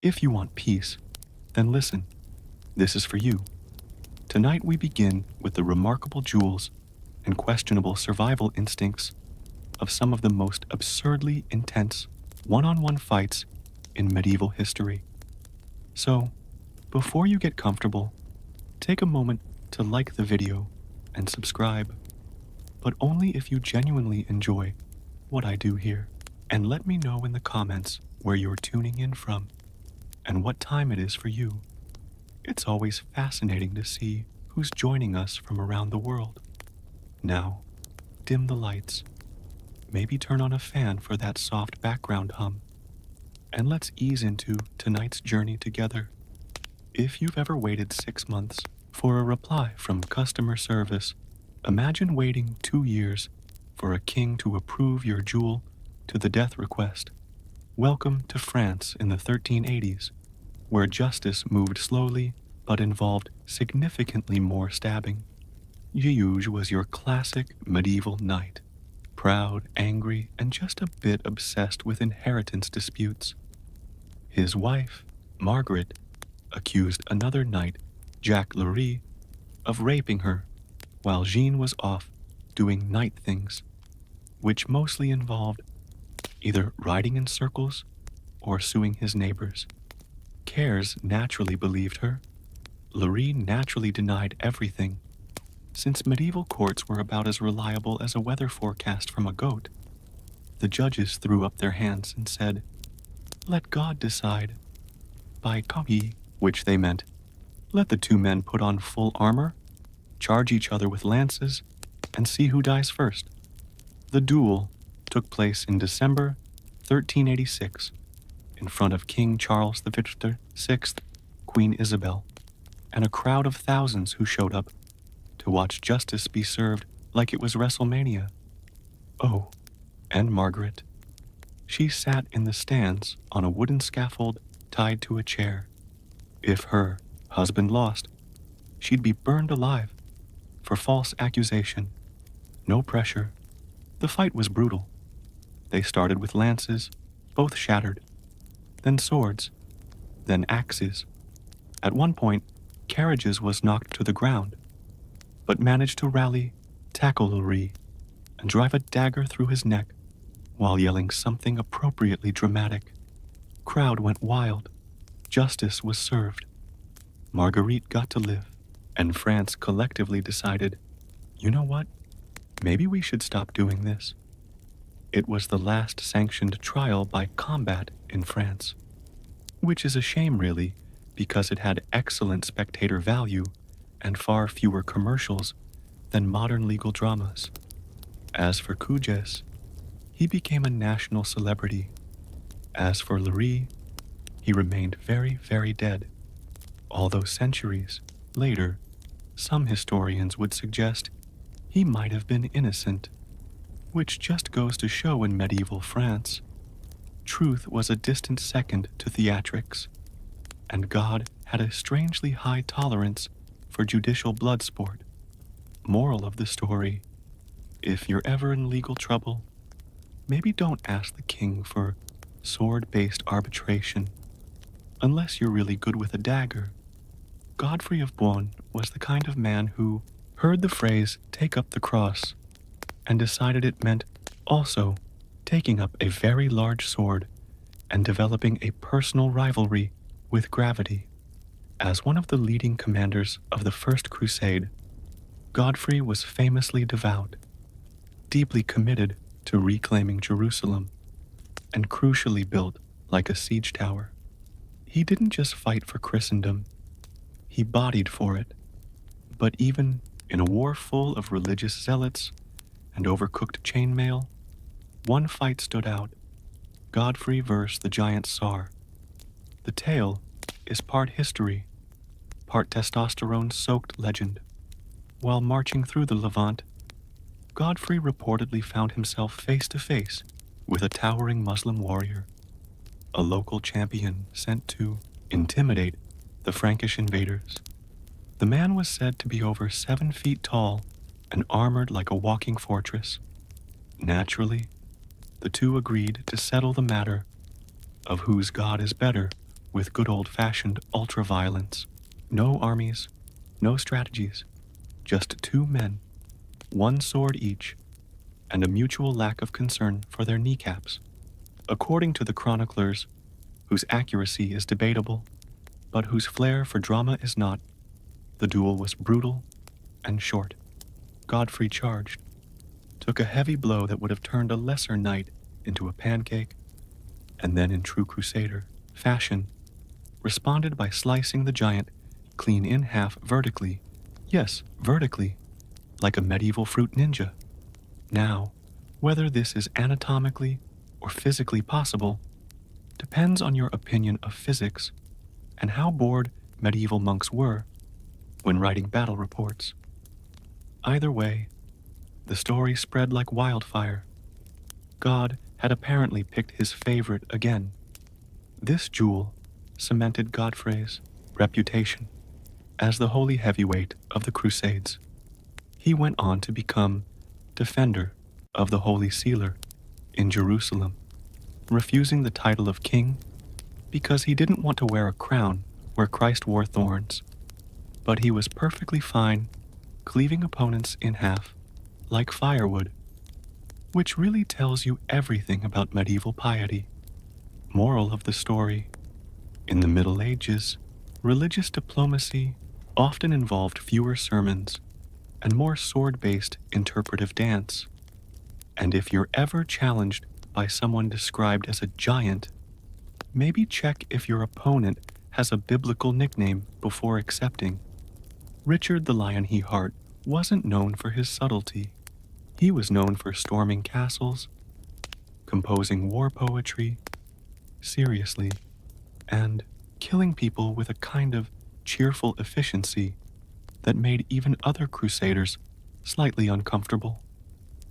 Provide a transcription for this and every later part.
If you want peace, then listen. This is for you. Tonight we begin with the remarkable jewels and questionable survival instincts of some of the most absurdly intense one-on-one fights in medieval history. So, before you get comfortable, take a moment to like the video and subscribe, but only if you genuinely enjoy what I do here. And let me know in the comments where you're tuning in from and what time it is for you. It's always fascinating to see who's joining us from around the world. Now, dim the lights. Maybe turn on a fan for that soft background hum. And let's ease into tonight's journey together. If you've ever waited 6 months for a reply from customer service, imagine waiting 2 years for a king to approve your jewel to the death request. Welcome to France in the 1380s, where justice moved slowly but involved significantly more stabbing. Juge was your classic medieval knight, proud, angry, and just a bit obsessed with inheritance disputes. His wife, Margaret, accused another knight, Jacques Lery, of raping her, while Jean was off doing knight things, which mostly involved either riding in circles or suing his neighbors. Cares naturally believed her. Lery naturally denied everything, since medieval courts were about as reliable as a weather forecast from a goat. The judges threw up their hands and said, "Let God decide." By copy, which they meant, let the two men put on full armor, charge each other with lances, and see who dies first. The duel took place in December 1386 in front of King Charles VI, Queen Isabel, and a crowd of thousands who showed up to watch justice be served like it was WrestleMania. Oh, and Margaret. She sat in the stands on a wooden scaffold tied to a chair. If her husband lost, she'd be burned alive for false accusation. No pressure. The fight was brutal. They started with lances, both shattered, then swords, then axes. At one point, Carriages was knocked to the ground, but managed to rally, tackle Lery, and drive a dagger through his neck while yelling something appropriately dramatic. Crowd went wild. Justice was served. Marguerite got to live, and France collectively decided, you know what? Maybe we should stop doing this. It was the last sanctioned trial by combat in France, which is a shame really, because it had excellent spectator value and far fewer commercials than modern legal dramas. As for Cujas, he became a national celebrity. As for Lery, he remained very, very dead, although centuries later, some historians would suggest he might have been innocent, which just goes to show in medieval France, truth was a distant second to theatrics, and God had a strangely high tolerance for judicial blood sport. Moral of the story, if you're ever in legal trouble, maybe don't ask the king for sword-based arbitration, unless you're really good with a dagger. Godfrey of Bouillon was the kind of man who heard the phrase, "take up the cross," and decided it meant also taking up a very large sword and developing a personal rivalry with gravity. As one of the leading commanders of the First Crusade, Godfrey was famously devout, deeply committed to reclaiming Jerusalem, and crucially built like a siege tower. He didn't just fight for Christendom, he bodied for it. But even in a war full of religious zealots and overcooked chainmail, one fight stood out, Godfrey versus the giant Tsar. The tale is part history, part testosterone-soaked legend. While marching through the Levant, Godfrey reportedly found himself face-to-face with a towering Muslim warrior, a local champion sent to intimidate the Frankish invaders. The man was said to be over 7 feet tall and armored like a walking fortress. Naturally, the two agreed to settle the matter of whose god is better with good old-fashioned ultra-violence. No armies, no strategies, just two men, one sword each, and a mutual lack of concern for their kneecaps. According to the chroniclers, whose accuracy is debatable, but whose flair for drama is not, the duel was brutal and short. Godfrey charged, took a heavy blow that would have turned a lesser knight into a pancake, and then in true crusader fashion, responded by slicing the giant clean in half vertically. Yes, vertically, like a medieval fruit ninja. Now, whether this is anatomically or physically possible depends on your opinion of physics and how bored medieval monks were when writing battle reports. Either way, the story spread like wildfire. God had apparently picked his favorite again. This duel cemented Godfrey's reputation as the holy heavyweight of the Crusades. He went on to become defender of the Holy Sealer in Jerusalem, refusing the title of king because he didn't want to wear a crown where Christ wore thorns. But he was perfectly fine cleaving opponents in half like firewood, which really tells you everything about medieval piety. Moral of the story: in the Middle Ages, religious diplomacy often involved fewer sermons and more sword-based interpretive dance. And if you're ever challenged by someone described as a giant, maybe check if your opponent has a biblical nickname before accepting. Richard the Lion Heart wasn't known for his subtlety. He was known for storming castles, composing war poetry, seriously, and killing people with a kind of cheerful efficiency that made even other crusaders slightly uncomfortable.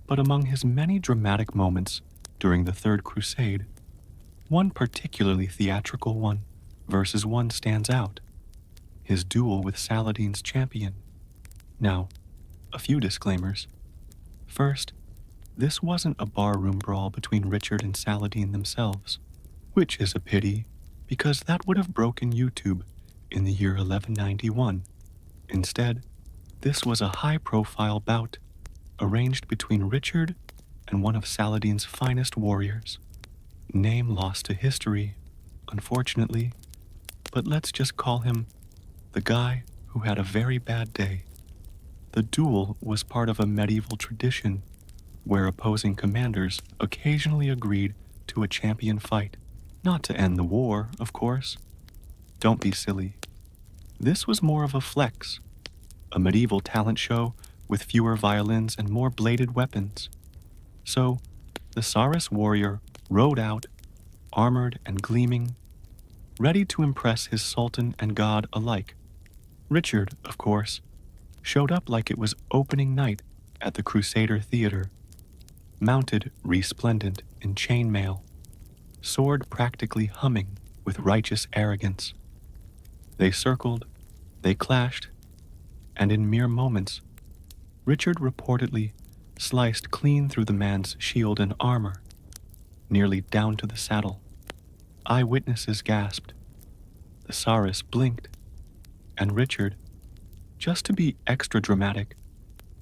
But among his many dramatic moments during the Third Crusade, one particularly theatrical one versus one stands out: his duel with Saladin's champion. Now, a few disclaimers. First, this wasn't a barroom brawl between Richard and Saladin themselves, which is a pity because that would have broken YouTube in the year 1191. Instead, this was a high-profile bout arranged between Richard and one of Saladin's finest warriors. Name lost to history, unfortunately, but let's just call him the guy who had a very bad day. The duel was part of a medieval tradition where opposing commanders occasionally agreed to a champion fight, not to end the war, of course. Don't be silly. This was more of a flex, a medieval talent show with fewer violins and more bladed weapons. So, the Saras warrior rode out, armored and gleaming, ready to impress his sultan and god alike. Richard, of course, showed up like it was opening night at the Crusader Theater, mounted resplendent in chainmail, sword practically humming with righteous arrogance. They circled, they clashed, and in mere moments, Richard reportedly sliced clean through the man's shield and armor, nearly down to the saddle. Eyewitnesses gasped. The Saras blinked, and Richard, just to be extra dramatic,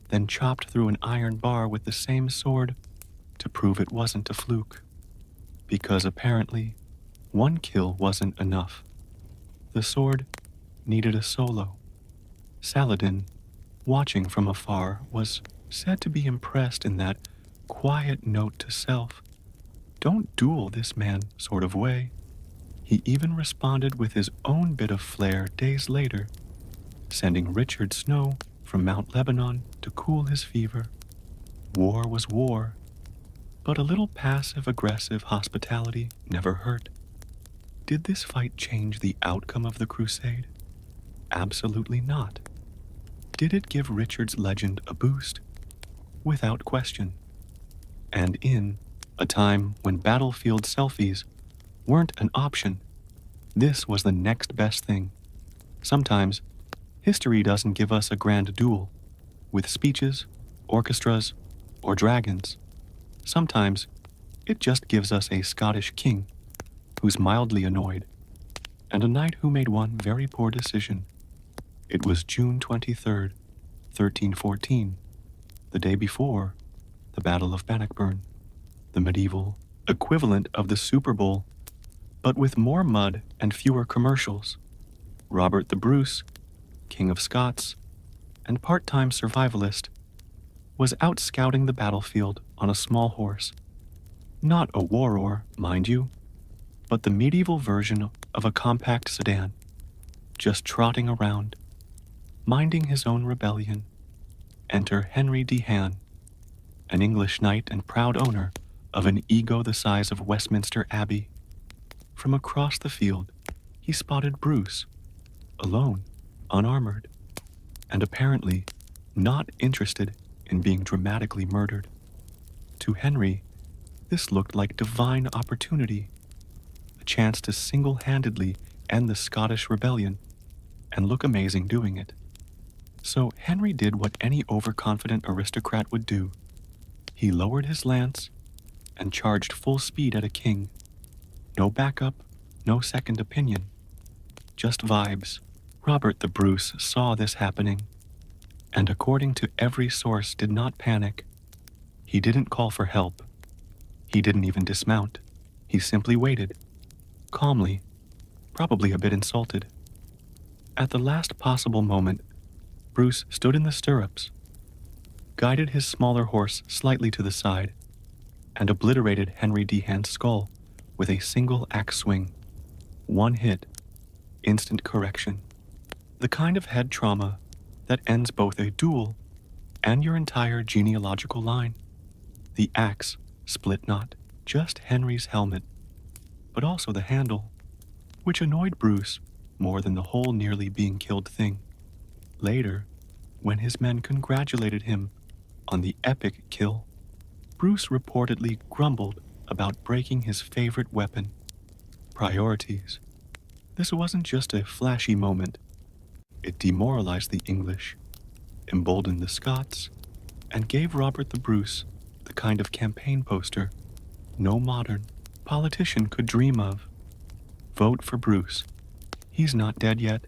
then chopped through an iron bar with the same sword to prove it wasn't a fluke. Because apparently, one kill wasn't enough. The sword needed a solo. Saladin, watching from afar, was said to be impressed in that quiet note to self, "Don't duel this man" sort of way. He even responded with his own bit of flair days later, sending Richard snow from Mount Lebanon to cool his fever. War was war, but a little passive-aggressive hospitality never hurt. Did this fight change the outcome of the crusade? Absolutely not. Did it give Richard's legend a boost? Without question. And in a time when battlefield selfies weren't an option, this was the next best thing. Sometimes, history doesn't give us a grand duel with speeches, orchestras, or dragons. Sometimes, it just gives us a Scottish king who's mildly annoyed and a knight who made one very poor decision. It was June 23rd, 1314, the day before the Battle of Bannockburn, the medieval equivalent of the Super Bowl, but with more mud and fewer commercials. Robert the Bruce, King of Scots and part-time survivalist, was out scouting the battlefield on a small horse. Not a war-oar, mind you, but the medieval version of a compact sedan, just trotting around, minding his own rebellion. Enter Henry de Han, an English knight and proud owner of an ego the size of Westminster Abbey. From across the field, he spotted Bruce, alone, unarmored, and apparently not interested in being dramatically murdered. To Henry, this looked like divine opportunity, a chance to single-handedly end the Scottish rebellion and look amazing doing it. So Henry did what any overconfident aristocrat would do. He lowered his lance and charged full speed at a king. No backup, no second opinion, just vibes. Robert the Bruce saw this happening, and according to every source did not panic. He didn't call for help. He didn't even dismount. He simply waited, calmly, probably a bit insulted. At the last possible moment, Bruce stood in the stirrups, guided his smaller horse slightly to the side, and obliterated Henry de Han's skull with a single axe swing. One hit, instant correction. The kind of head trauma that ends both a duel and your entire genealogical line. The axe split not just Henry's helmet, but also the handle, which annoyed Bruce more than the whole nearly being killed thing. Later, when his men congratulated him on the epic kill, Bruce reportedly grumbled about breaking his favorite weapon. Priorities. This wasn't just a flashy moment. It demoralized the English, emboldened the Scots, and gave Robert the Bruce the kind of campaign poster no modern politician could dream of. Vote for Bruce. He's not dead yet.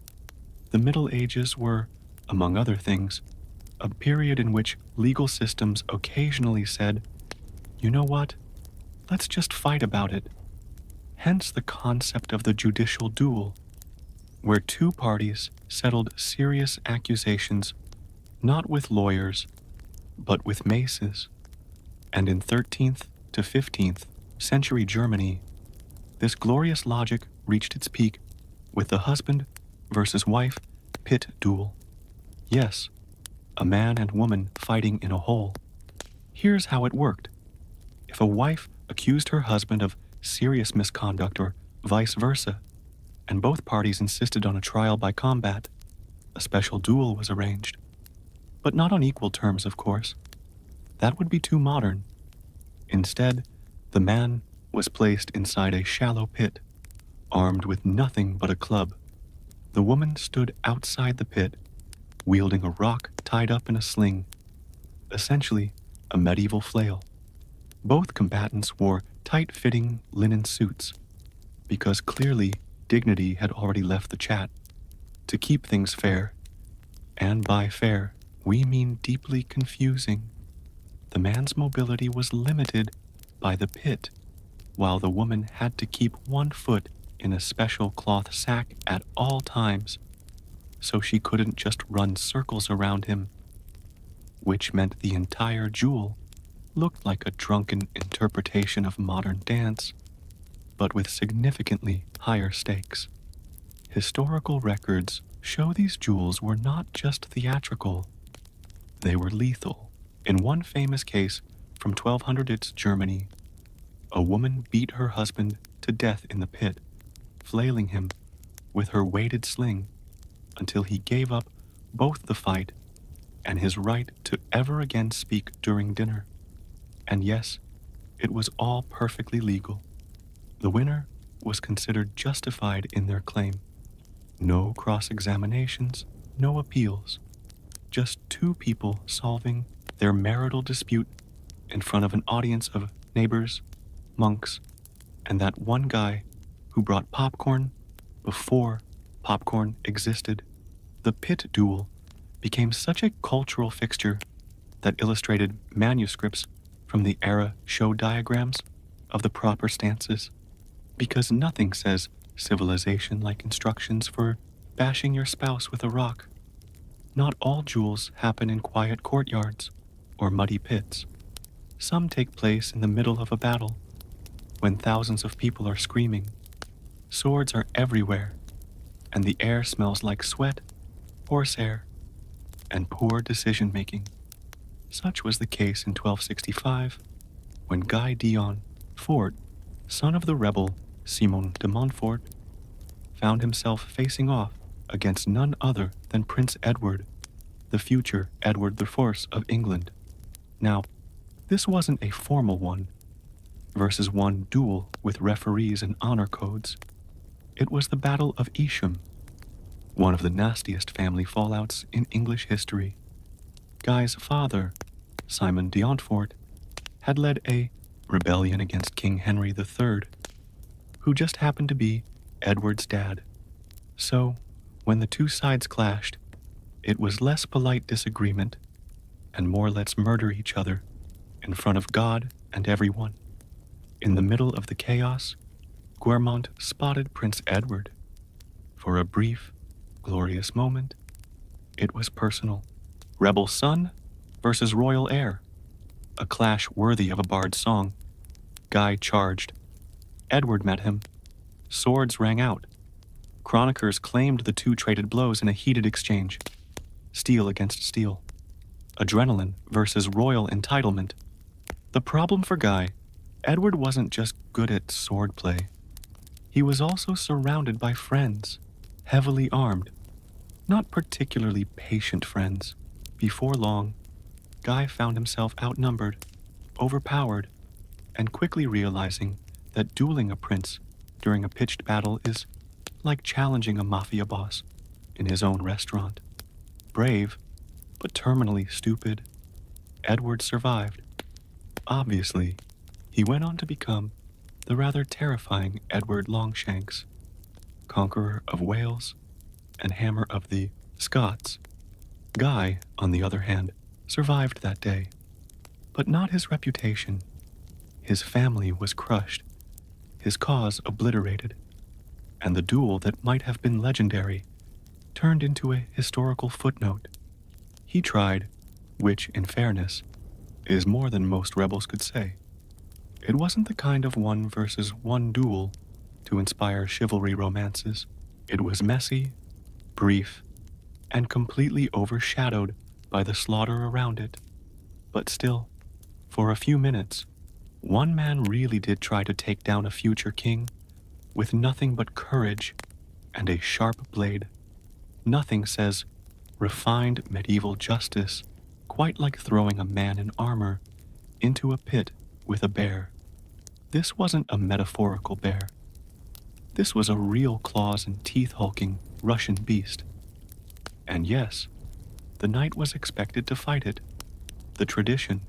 The Middle Ages were, among other things, a period in which legal systems occasionally said, you know what, let's just fight about it. Hence the concept of the judicial duel, where two parties settled serious accusations not with lawyers, but with maces. And in 13th to 15th century Germany, this glorious logic reached its peak with the husband versus wife pit duel. Yes, a man and woman fighting in a hole. Here's how it worked. If a wife accused her husband of serious misconduct or vice versa, and both parties insisted on a trial by combat, a special duel was arranged. But not on equal terms, of course. That would be too modern. Instead, the man was placed inside a shallow pit, armed with nothing but a club. The woman stood outside the pit, wielding a rock tied up in a sling, essentially a medieval flail. Both combatants wore tight-fitting linen suits, because clearly dignity had already left the chat. To keep things fair, and by fair, we mean deeply confusing, the man's mobility was limited by the pit, while the woman had to keep one foot in a special cloth sack at all times, so she couldn't just run circles around him, which meant the entire duel looked like a drunken interpretation of modern dance, but with significantly higher stakes. Historical records show these duels were not just theatrical, they were lethal. In one famous case from 1200s Germany, a woman beat her husband to death in the pit, flailing him with her weighted sling until he gave up both the fight and his right to ever again speak during dinner. And yes, it was all perfectly legal. The winner was considered justified in their claim. No cross-examinations, no appeals. Just two people solving their marital dispute in front of an audience of neighbors, monks, and that one guy who brought popcorn before popcorn existed, the pit duel became such a cultural fixture that illustrated manuscripts from the era showed diagrams of the proper stances, because nothing says civilization like instructions for bashing your spouse with a rock. Not all duels happen in quiet courtyards or muddy pits. Some take place in the middle of a battle, when thousands of people are screaming. Swords are everywhere, and the air smells like sweat, horsehair, and poor decision-making. Such was the case in 1265, when Guy d'Eon Fort, son of the rebel Simon de Montfort, found himself facing off against none other than Prince Edward, the future Edward IV of England. Now, this wasn't a formal versus one duel with referees and honor codes. It was the Battle of Evesham, one of the nastiest family fallouts in English history. Guy's father, Simon de Montfort, had led a rebellion against King Henry III, who just happened to be Edward's dad. So, when the two sides clashed, it was less polite disagreement and more let's murder each other in front of God and everyone. In the middle of the chaos, Guermont spotted Prince Edward. For a brief, glorious moment, it was personal. Rebel son versus royal heir. A clash worthy of a bard's song. Guy charged. Edward met him. Swords rang out. Chroniclers claimed the two traded blows in a heated exchange. Steel against steel. Adrenaline versus royal entitlement. The problem for Guy, Edward wasn't just good at swordplay. He was also surrounded by friends, heavily armed, not particularly patient friends. Before long, Guy found himself outnumbered, overpowered, and quickly realizing that dueling a prince during a pitched battle is like challenging a mafia boss in his own restaurant. Brave, but terminally stupid, Edward survived. Obviously, he went on to become the rather terrifying Edward Longshanks, conqueror of Wales and hammer of the Scots. Guy, on the other hand, survived that day, but not his reputation. His family was crushed, his cause obliterated, and the duel that might have been legendary turned into a historical footnote. He tried, which, in fairness, is more than most rebels could say. It wasn't the kind of one versus one duel to inspire chivalry romances. It was messy, brief, and completely overshadowed by the slaughter around it. But still, for a few minutes, one man really did try to take down a future king with nothing but courage and a sharp blade. Nothing says refined medieval justice quite like throwing a man in armor into a pit with a bear. This wasn't a metaphorical bear. This was a real claws and teeth hulking Russian beast. And yes, the knight was expected to fight it. The tradition.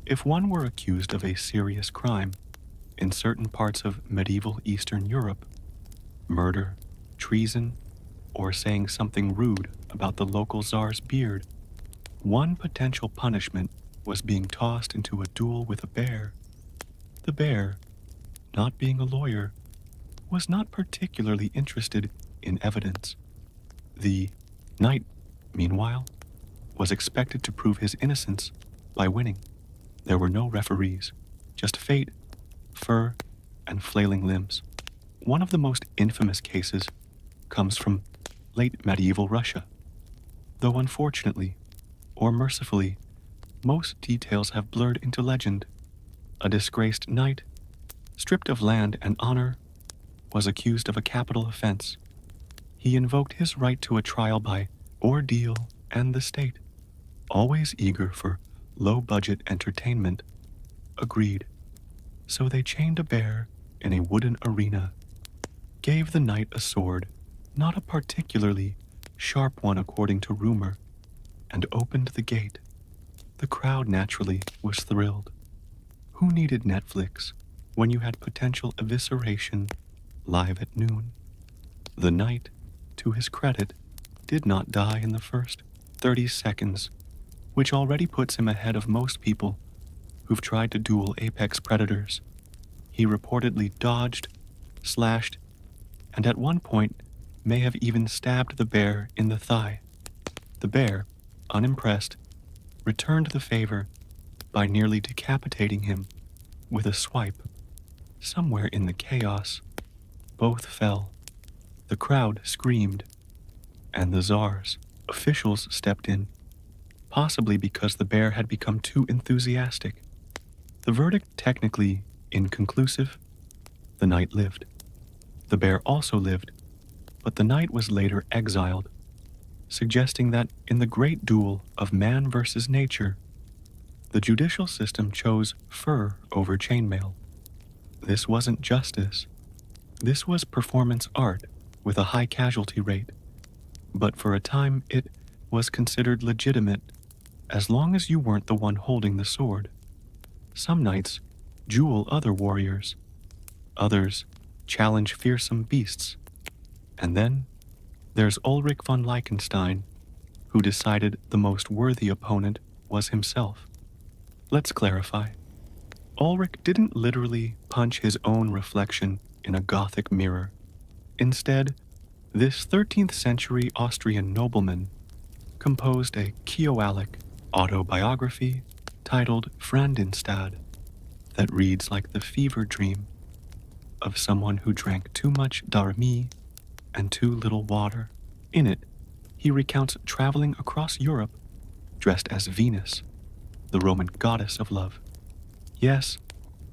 If one were accused of a serious crime in certain parts of medieval Eastern Europe, murder, treason, or saying something rude about the local czar's beard, one potential punishment was being tossed into a duel with a bear. The bear, not being a lawyer, was not particularly interested in evidence. The knight, meanwhile, was expected to prove his innocence by winning. There were no referees, just fate, fur, and flailing limbs. One of the most infamous cases comes from late medieval Russia. Though unfortunately, or mercifully, most details have blurred into legend. A disgraced knight, stripped of land and honor, was accused of a capital offense. He invoked his right to a trial by ordeal and the state, always eager for low-budget entertainment, agreed. So they chained a bear in a wooden arena, gave the knight a sword, not a particularly sharp one according to rumor, and opened the gate. The crowd naturally was thrilled. Who needed Netflix when you had potential evisceration live at noon? The knight, to his credit, did not die in the first 30 seconds, which already puts him ahead of most people who've tried to duel apex predators. He reportedly dodged, slashed, and at one point may have even stabbed the bear in the thigh. The bear, unimpressed, returned the favor by nearly decapitating him with a swipe. Somewhere in the chaos, both fell. The crowd screamed, and the czar's officials stepped in, possibly because the bear had become too enthusiastic. The verdict technically inconclusive. The knight lived. The bear also lived, but the knight was later exiled, suggesting that in the great duel of man versus nature, the judicial system chose fur over chainmail. This wasn't justice. This was performance art with a high casualty rate. But for a time, it was considered legitimate as long as you weren't the one holding the sword. Some knights jewel other warriors. Others challenge fearsome beasts. And then there's Ulrich von Leichenstein, who decided the most worthy opponent was himself. Let's clarify. Ulrich didn't literally punch his own reflection in a Gothic mirror. Instead, this 13th century Austrian nobleman composed a Kioalic autobiography titled Frandenstad that reads like the fever dream of someone who drank too much darmi and too little water. In it, he recounts traveling across Europe dressed as Venus, the Roman goddess of love. Yes,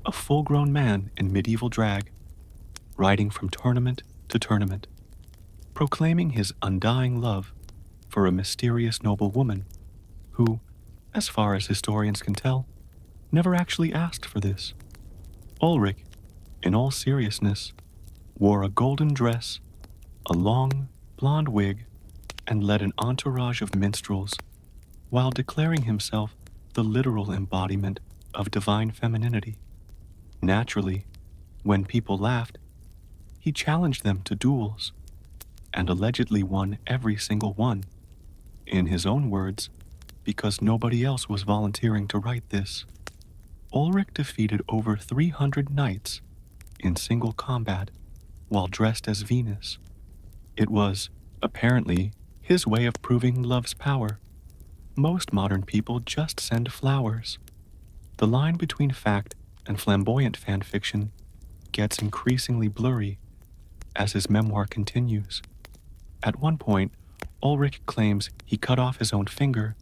a full-grown man in medieval drag, riding from tournament to tournament, proclaiming his undying love for a mysterious noble woman who, as far as historians can tell, never actually asked for this. Ulrich, in all seriousness, wore a golden dress, a long, blonde wig, and led an entourage of minstrels, while declaring himself the literal embodiment of divine femininity. Naturally, when people laughed, he challenged them to duels, and allegedly won every single one. In his own words, because nobody else was volunteering to write this. Ulrich defeated over 300 knights in single combat while dressed as Venus. It was, apparently, his way of proving love's power. Most modern people just send flowers. The line between fact and flamboyant fan fiction gets increasingly blurry as his memoir continues. At one point, Ulrich claims he cut off his own finger,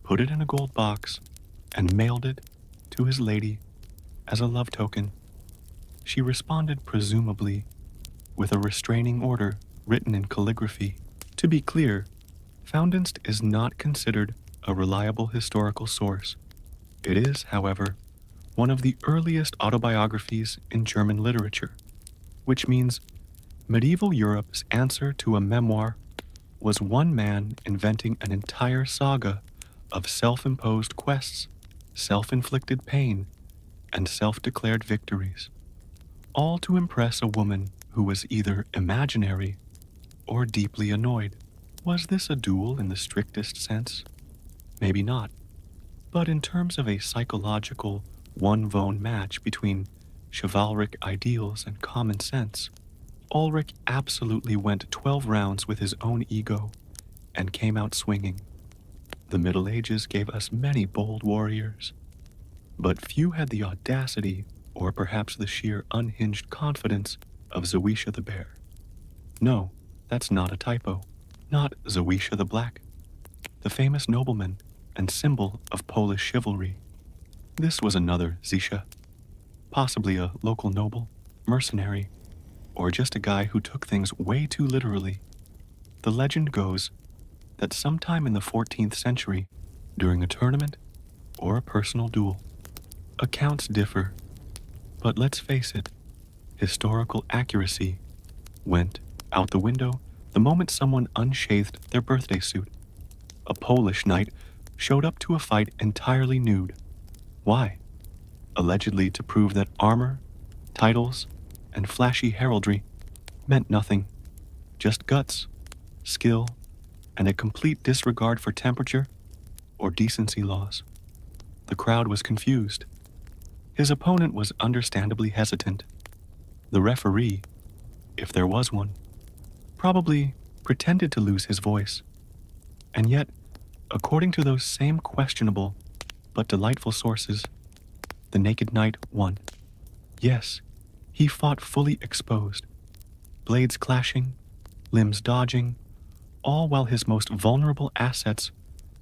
put it in a gold box, and mailed it to his lady as a love token. She responded presumably with a restraining order written in calligraphy. To be clear, Foundenst is not considered a reliable historical source. It is, however, one of the earliest autobiographies in German literature, which means medieval Europe's answer to a memoir was one man inventing an entire saga of self-imposed quests, self-inflicted pain, and self-declared victories, all to impress a woman who was either imaginary or deeply annoyed. Was this a duel in the strictest sense? Maybe not. But in terms of a psychological one-vone match between chivalric ideals and common sense, Ulrich absolutely went 12 rounds with his own ego and came out swinging. The Middle Ages gave us many bold warriors, but few had the audacity or perhaps the sheer unhinged confidence of Zawisza the Bear. No, that's not a typo. Not Zawisza the Black, the famous nobleman and symbol of Polish chivalry. This was another Zisha, possibly a local noble, mercenary, or just a guy who took things way too literally. The legend goes that sometime in the 14th century, during a tournament or a personal duel, accounts differ, but let's face it, historical accuracy went out the window the moment someone unshathed their birthday suit. A Polish knight showed up to a fight entirely nude. Why? Allegedly to prove that armor, titles, and flashy heraldry meant nothing. Just guts, skill, and a complete disregard for temperature or decency laws. The crowd was confused. His opponent was understandably hesitant. The referee, if there was one, probably pretended to lose his voice. And yet, according to those same questionable but delightful sources, the naked knight won. Yes, he fought fully exposed, blades clashing, limbs dodging, all while his most vulnerable assets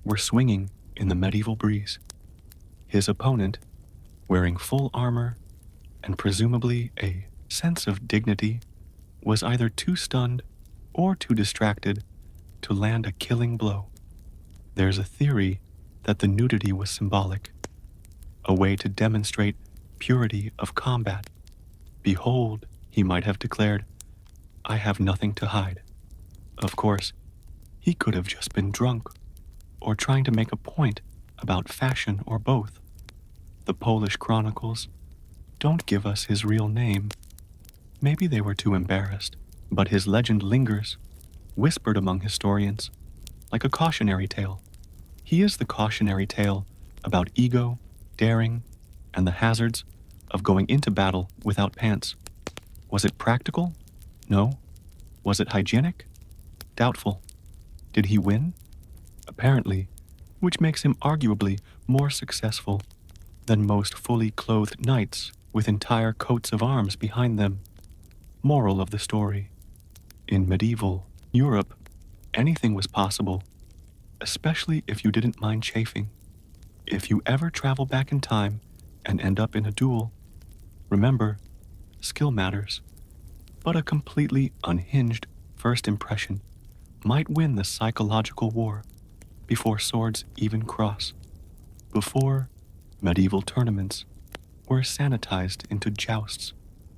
were swinging in the medieval breeze. His opponent, wearing full armor and presumably a sense of dignity, was either too stunned or too distracted to land a killing blow. There's a theory that the nudity was symbolic, a way to demonstrate purity of combat. Behold, he might have declared, I have nothing to hide. Of course, he could have just been drunk, or trying to make a point about fashion or both. The Polish chronicles don't give us his real name. Maybe they were too embarrassed, but his legend lingers, whispered among historians, like a cautionary tale. He is the cautionary tale about ego, daring, and the hazards of going into battle without pants. Was it practical? No. Was it hygienic? Doubtful. Did he win? Apparently, which makes him arguably more successful than most fully clothed knights with entire coats of arms behind them. Moral of the story: in medieval Europe, anything was possible, especially if you didn't mind chafing. If you ever travel back in time and end up in a duel, remember, skill matters, but a completely unhinged first impression might win the psychological war before swords even cross. Before, medieval tournaments were sanitized into jousts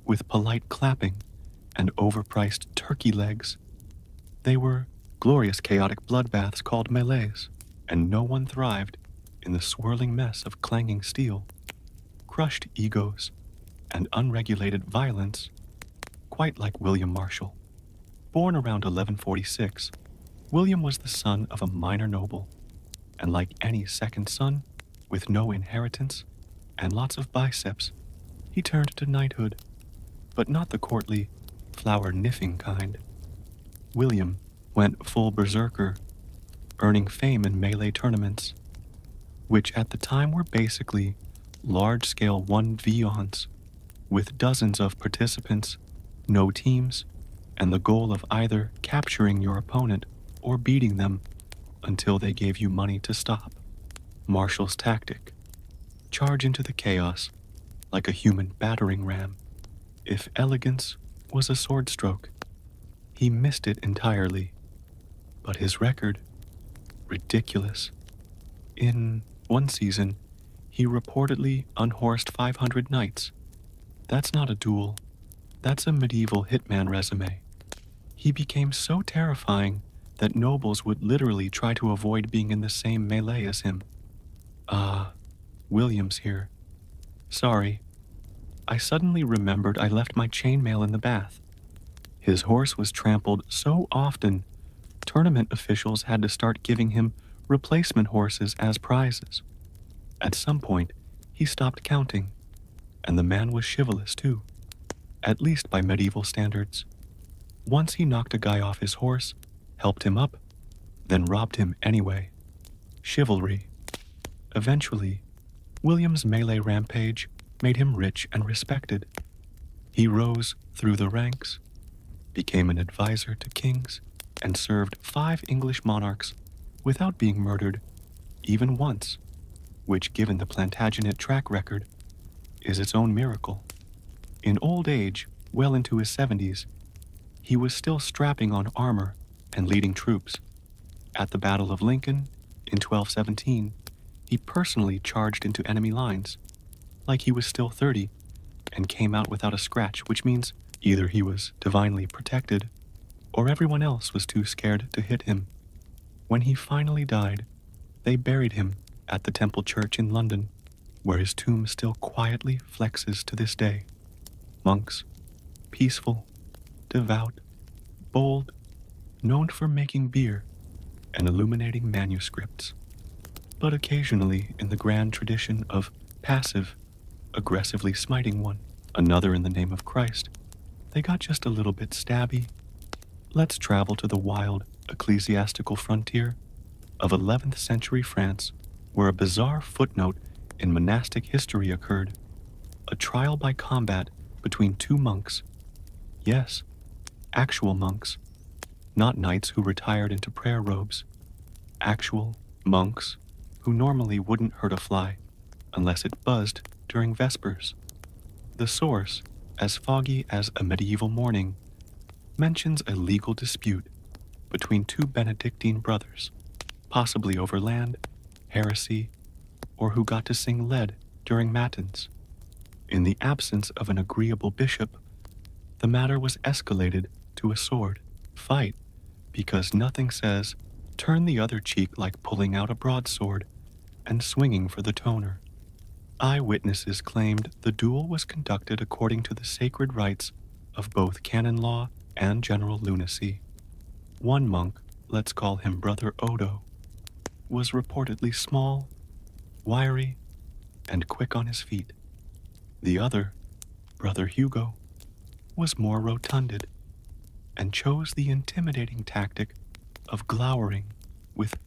with polite clapping and overpriced turkey legs. They were glorious chaotic bloodbaths called melees, and no one thrived in the swirling mess of clanging steel, crushed egos, and unregulated violence, quite like William Marshall. Born around 1146, William was the son of a minor noble, and like any second son, with no inheritance and lots of biceps, he turned to knighthood, but not the courtly, flower-niffing kind. William went full berserker, earning fame in melee tournaments, which at the time were basically large-scale 1v-ons, with dozens of participants, no teams, and the goal of either capturing your opponent or beating them until they gave you money to stop. Marshall's tactic: charge into the chaos like a human battering ram. If elegance was a sword stroke, he missed it entirely. But his record, ridiculous. In one season, he reportedly unhorsed 500 knights. That's not a duel. That's a medieval hitman resume. He became so terrifying that nobles would literally try to avoid being in the same melee as him. William's here. Sorry. I suddenly remembered I left my chainmail in the bath. His horse was trampled so often, tournament officials had to start giving him replacement horses as prizes. At some point, he stopped counting, and the man was chivalrous too, at least by medieval standards. Once he knocked a guy off his horse, helped him up, then robbed him anyway. Chivalry. Eventually, William's melee rampage made him rich and respected. He rose through the ranks, became an advisor to kings, and served 5 English monarchs without being murdered, even once, which, given the Plantagenet track record, is its own miracle. In old age, well into his 70s, he was still strapping on armor and leading troops. At the Battle of Lincoln, in 1217, he personally charged into enemy lines, like he was still 30, and came out without a scratch, which means either he was divinely protected, or everyone else was too scared to hit him. When he finally died, they buried him at the Temple Church in London, where his tomb still quietly flexes to this day. Monks, peaceful, devout, bold, known for making beer and illuminating manuscripts, but occasionally in the grand tradition of passive, aggressively smiting one, another in the name of Christ. They got just a little bit stabby. Let's travel to the wild ecclesiastical frontier of 11th century France, where a bizarre footnote in monastic history occurred. A trial by combat between two monks. Yes, actual monks, not knights who retired into prayer robes. Actual monks who normally wouldn't hurt a fly unless it buzzed during Vespers. The source, as foggy as a medieval morning, mentions a legal dispute between two Benedictine brothers, possibly over land, heresy, or who got to sing lead during matins. In the absence of an agreeable bishop, the matter was escalated to a sword fight, because nothing says turn the other cheek like pulling out a broadsword and swinging for the toner. Eyewitnesses claimed the duel was conducted according to the sacred rites of both canon law and general lunacy. One monk, let's call him Brother Odo, was reportedly small, wiry, and quick on his feet. The other, Brother Hugo, was more rotunded and chose the intimidating tactic of glowering with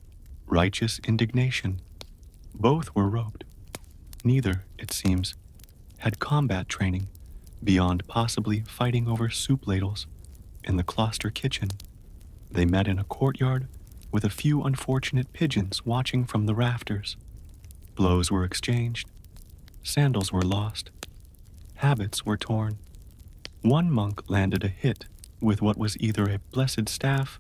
righteous indignation. Both were roped. Neither, it seems, had combat training beyond possibly fighting over soup ladles in the cloister kitchen. They met in a courtyard with a few unfortunate pigeons watching from the rafters. Blows were exchanged, sandals were lost, habits were torn. One monk landed a hit with what was either a blessed staff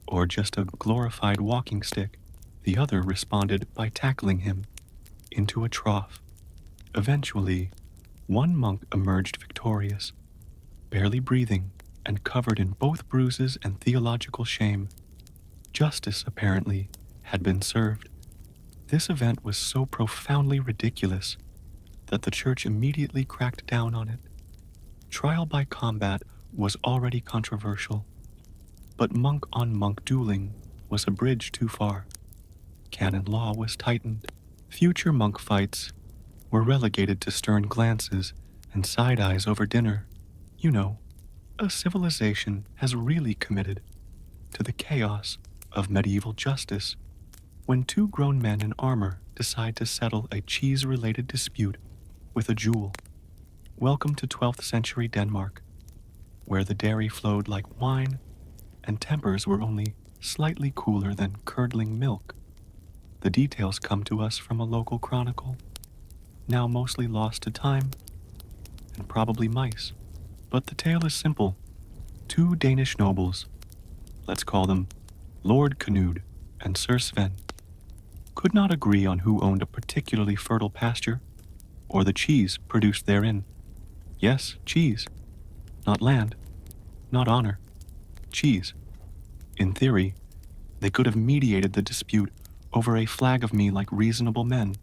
or just a glorified walking stick. The other responded by tackling him into a trough. Eventually, one monk emerged victorious, barely breathing and covered in both bruises and theological shame. Justice, apparently, had been served. This event was so profoundly ridiculous that the church immediately cracked down on it. Trial by combat was already controversial, but monk-on-monk dueling was a bridge too far. Canon law was tightened. Future monk fights were relegated to stern glances and side eyes over dinner. You know, a civilization has really committed to the chaos of medieval justice when two grown men in armor decide to settle a cheese-related dispute with a jewel. Welcome to 12th century Denmark, where the dairy flowed like wine and tempers were only slightly cooler than curdling milk. The details come to us from a local chronicle, now mostly lost to time and probably mice. But the tale is simple. Two Danish nobles, let's call them Lord Knud and Sir Sven, could not agree on who owned a particularly fertile pasture or the cheese produced therein. Yes, cheese. Not land, not honor. Cheese. In theory, they could have mediated the dispute over a flag of me like reasonable men.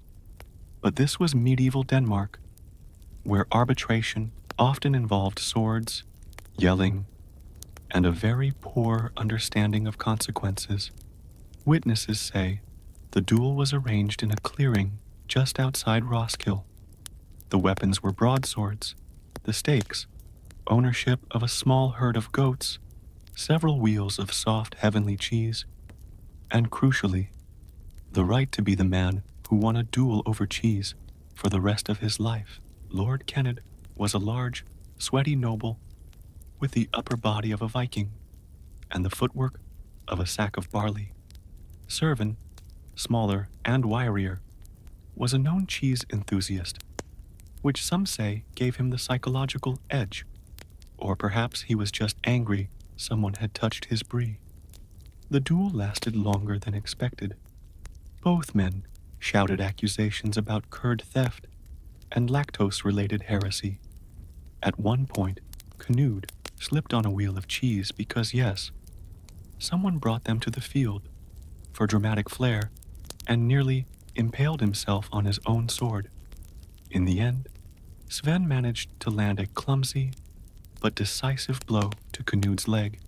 But this was medieval Denmark, where arbitration often involved swords, yelling, and a very poor understanding of consequences. Witnesses say the duel was arranged in a clearing just outside Roskilde. The weapons were broadswords, the stakes, ownership of a small herd of goats, several wheels of soft heavenly cheese, and crucially, the right to be the man who won a duel over cheese for the rest of his life. Lord Kenneth was a large, sweaty noble with the upper body of a Viking and the footwork of a sack of barley. Servan, smaller and wirier, was a known cheese enthusiast, which some say gave him the psychological edge, or perhaps he was just angry someone had touched his brie. The duel lasted longer than expected. Both men shouted accusations about curd theft and lactose-related heresy. At one point, Knud slipped on a wheel of cheese because, yes, someone brought them to the field for dramatic flair and nearly impaled himself on his own sword. In the end, Sven managed to land a clumsy but decisive blow to Knud's leg,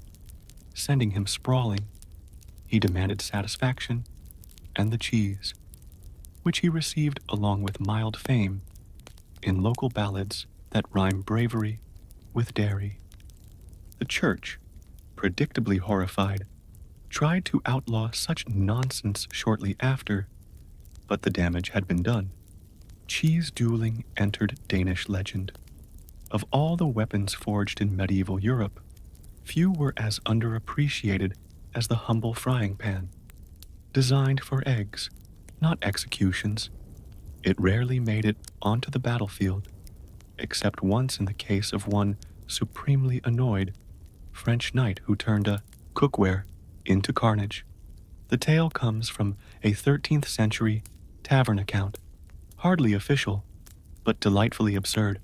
sending him sprawling. He demanded satisfaction and the cheese, which he received along with mild fame in local ballads that rhyme bravery with dairy. The church, predictably horrified, tried to outlaw such nonsense shortly after, but the damage had been done. Cheese dueling entered Danish legend. Of all the weapons forged in medieval Europe, few were as underappreciated as the humble frying pan. Designed for eggs, not executions, it rarely made it onto the battlefield, except once in the case of one supremely annoyed French knight who turned a cookware into carnage. The tale comes from a 13th century tavern account, hardly official, but delightfully absurd.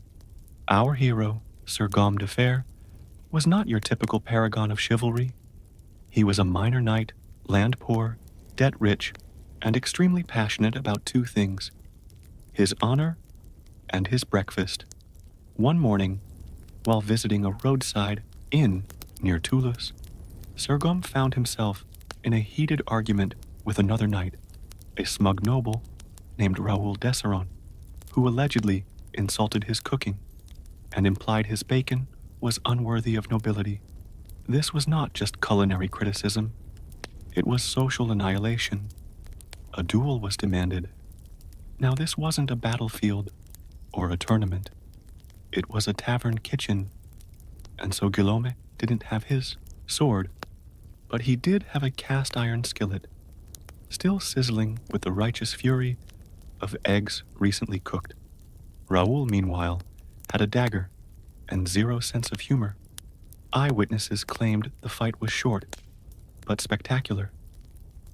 Our hero, Sir Gaume de Fer, was not your typical paragon of chivalry. He was a minor knight, land poor, debt rich, and extremely passionate about two things: his honor and his breakfast. One morning, while visiting a roadside inn near Toulouse, Sir Gaume found himself in a heated argument with another knight, a smug noble named Raoul d'Esseron, who allegedly insulted his cooking and implied his bacon was unworthy of nobility. This was not just culinary criticism, it was social annihilation. A duel was demanded. Now, this wasn't a battlefield or a tournament. It was a tavern kitchen, and so Guillaume didn't have his sword, but he did have a cast iron skillet, still sizzling with the righteous fury of eggs recently cooked. Raoul, meanwhile, had a dagger and zero sense of humor. Eyewitnesses claimed the fight was short, but spectacular.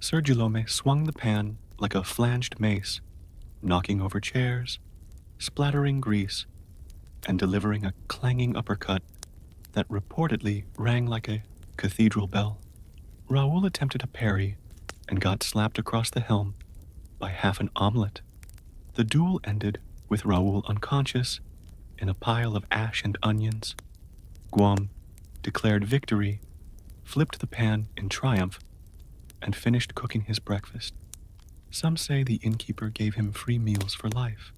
Sir Guillaume swung the pan like a flanged mace, knocking over chairs, splattering grease, and delivering a clanging uppercut that reportedly rang like a cathedral bell. Raoul attempted a parry and got slapped across the helm by half an omelette. The duel ended with Raoul unconscious in a pile of ash and onions. Guillaume declared victory, flipped the pan in triumph, and finished cooking his breakfast. Some say the innkeeper gave him free meals for life.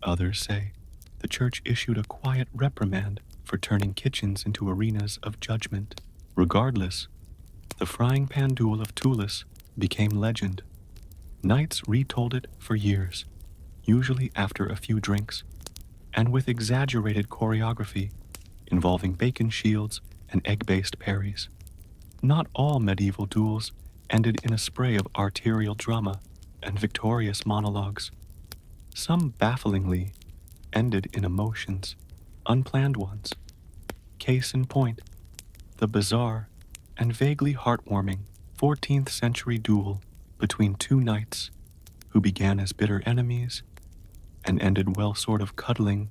Others say the church issued a quiet reprimand for turning kitchens into arenas of judgment. Regardless, the frying pan duel of Toulouse became legend. Knights retold it for years, usually after a few drinks, and with exaggerated choreography involving bacon shields and egg-based parries. Not all medieval duels ended in a spray of arterial drama and victorious monologues. Some bafflingly ended in emotions, unplanned ones. Case in point, the bizarre and vaguely heartwarming 14th century duel between two knights who began as bitter enemies and ended well sort of cuddling.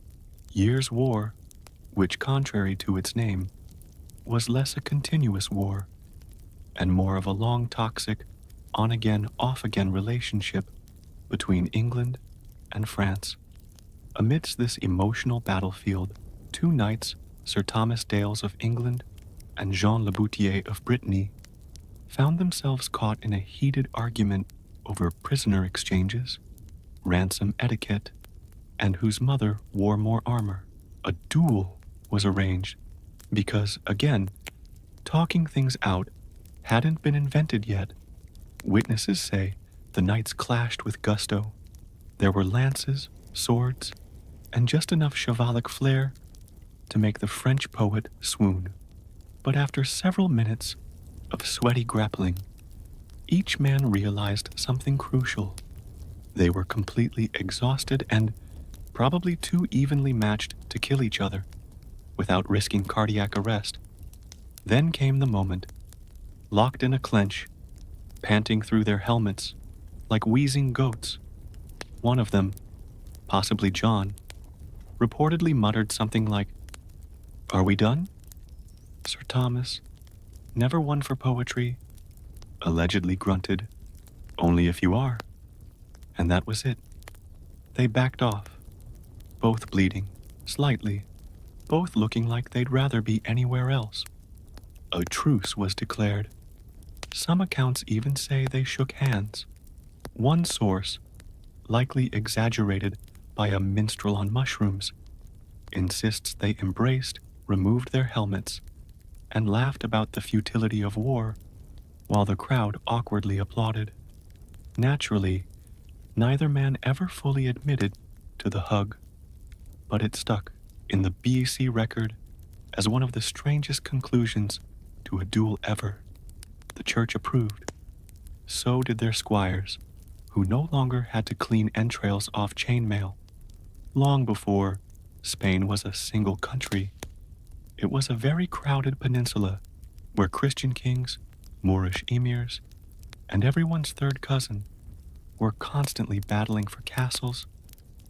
Years' War, which, contrary to its name, was less a continuous war and more of a long toxic on-again, off-again relationship between England and France. Amidst this emotional battlefield, two knights, Sir Thomas Dales of England and Jean Laboutier of Brittany, found themselves caught in a heated argument over prisoner exchanges, ransom etiquette, and whose mother wore more armor. A duel was arranged because, again, talking things out hadn't been invented yet. Witnesses say the knights clashed with gusto. There were lances, swords, and just enough chivalric flair to make the French poet swoon. But after several minutes of sweaty grappling, each man realized something crucial. They were completely exhausted and probably too evenly matched to kill each other without risking cardiac arrest. Then came the moment. Locked in a clench, panting through their helmets like wheezing goats. One of them, possibly John, reportedly muttered something like, "Are we done?" Sir Thomas, never one for poetry, allegedly grunted, "Only if you are." And that was it. They backed off, both bleeding, slightly, both looking like they'd rather be anywhere else. A truce was declared. Some accounts even say they shook hands. One source, likely exaggerated by a minstrel on mushrooms, insists they embraced, removed their helmets, and laughed about the futility of war, while the crowd awkwardly applauded. Naturally, neither man ever fully admitted to the hug, but it stuck in the BC record as one of the strangest conclusions to a duel ever. The church approved. So did their squires, who no longer had to clean entrails off chainmail. Long before Spain was a single country, it was a very crowded peninsula where Christian kings, Moorish emirs, and everyone's third cousin were constantly battling for castles,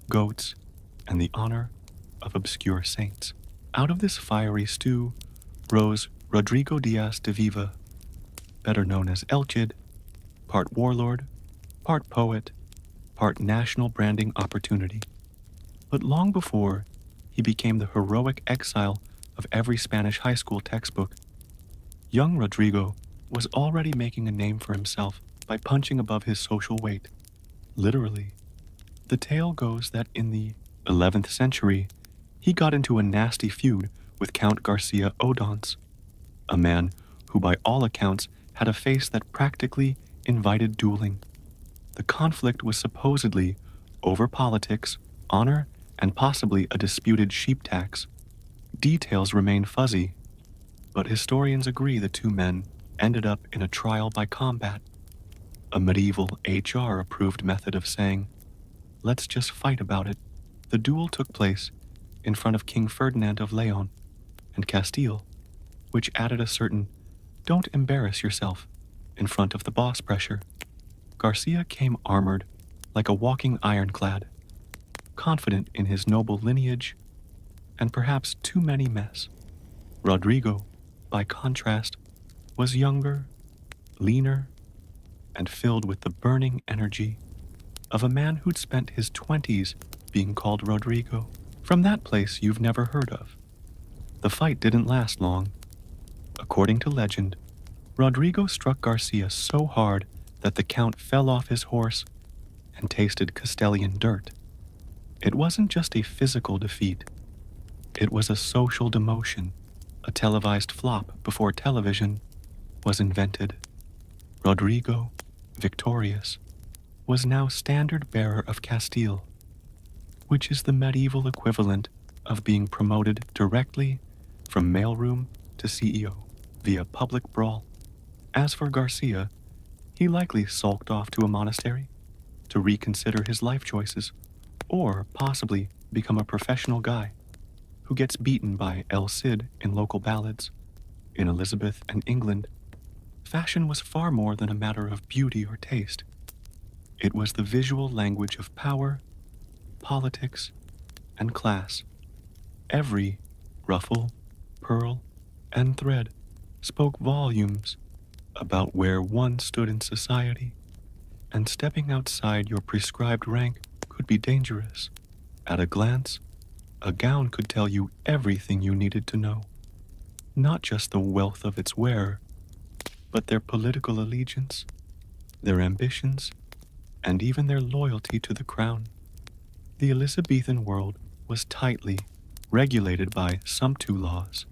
goats, and the honor of obscure saints. Out of this fiery stew rose Rodrigo Diaz de Viva, better known as El Cid, part warlord, part poet, part national branding opportunity. But long before he became the heroic exile of every Spanish high school textbook, young Rodrigo was already making a name for himself by punching above his social weight. Literally. The tale goes that in the 11th century, he got into a nasty feud with Count Garcia Ordonez, a man who by all accounts had a face that practically invited dueling. The conflict was supposedly over politics, honor, and possibly a disputed sheep tax. Details remain fuzzy, but historians agree the two men ended up in a trial by combat, a medieval HR-approved method of saying, let's just fight about it. The duel took place in front of King Ferdinand of Leon and Castile, which added a certain don't embarrass yourself in front of the boss pressure. Garcia came armored like a walking ironclad, confident in his noble lineage and perhaps too many mess. Rodrigo, by contrast, was younger, leaner, and filled with the burning energy of a man who'd spent his 20s being called Rodrigo, from that place you've never heard of. The fight didn't last long. According to legend, Rodrigo struck Garcia so hard that the Count fell off his horse and tasted Castilian dirt. It wasn't just a physical defeat. It was a social demotion, a televised flop before television was invented. Rodrigo, victorious, was now standard bearer of Castile, which is the medieval equivalent of being promoted directly from mailroom to CEO via public brawl. As for Garcia, he likely sulked off to a monastery to reconsider his life choices, or possibly become a professional guy who gets beaten by El Cid in local ballads. In Elizabeth and England, fashion was far more than a matter of beauty or taste. It was the visual language of power, politics, and class. Every ruffle, pearl, and thread spoke volumes about where one stood in society, and stepping outside your prescribed rank could be dangerous. At a glance, a gown could tell you everything you needed to know, not just the wealth of its wearer, but their political allegiance, their ambitions, and even their loyalty to the crown. The Elizabethan world was tightly regulated by sumptu laws,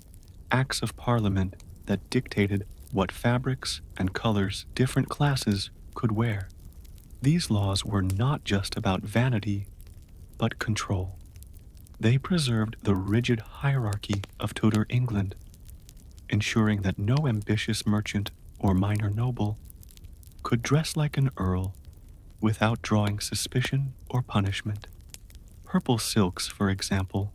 acts of parliament that dictated what fabrics and colors different classes could wear. These laws were not just about vanity, but control. They preserved the rigid hierarchy of Tudor England, ensuring that no ambitious merchant or minor noble could dress like an earl without drawing suspicion or punishment. Purple silks, for example,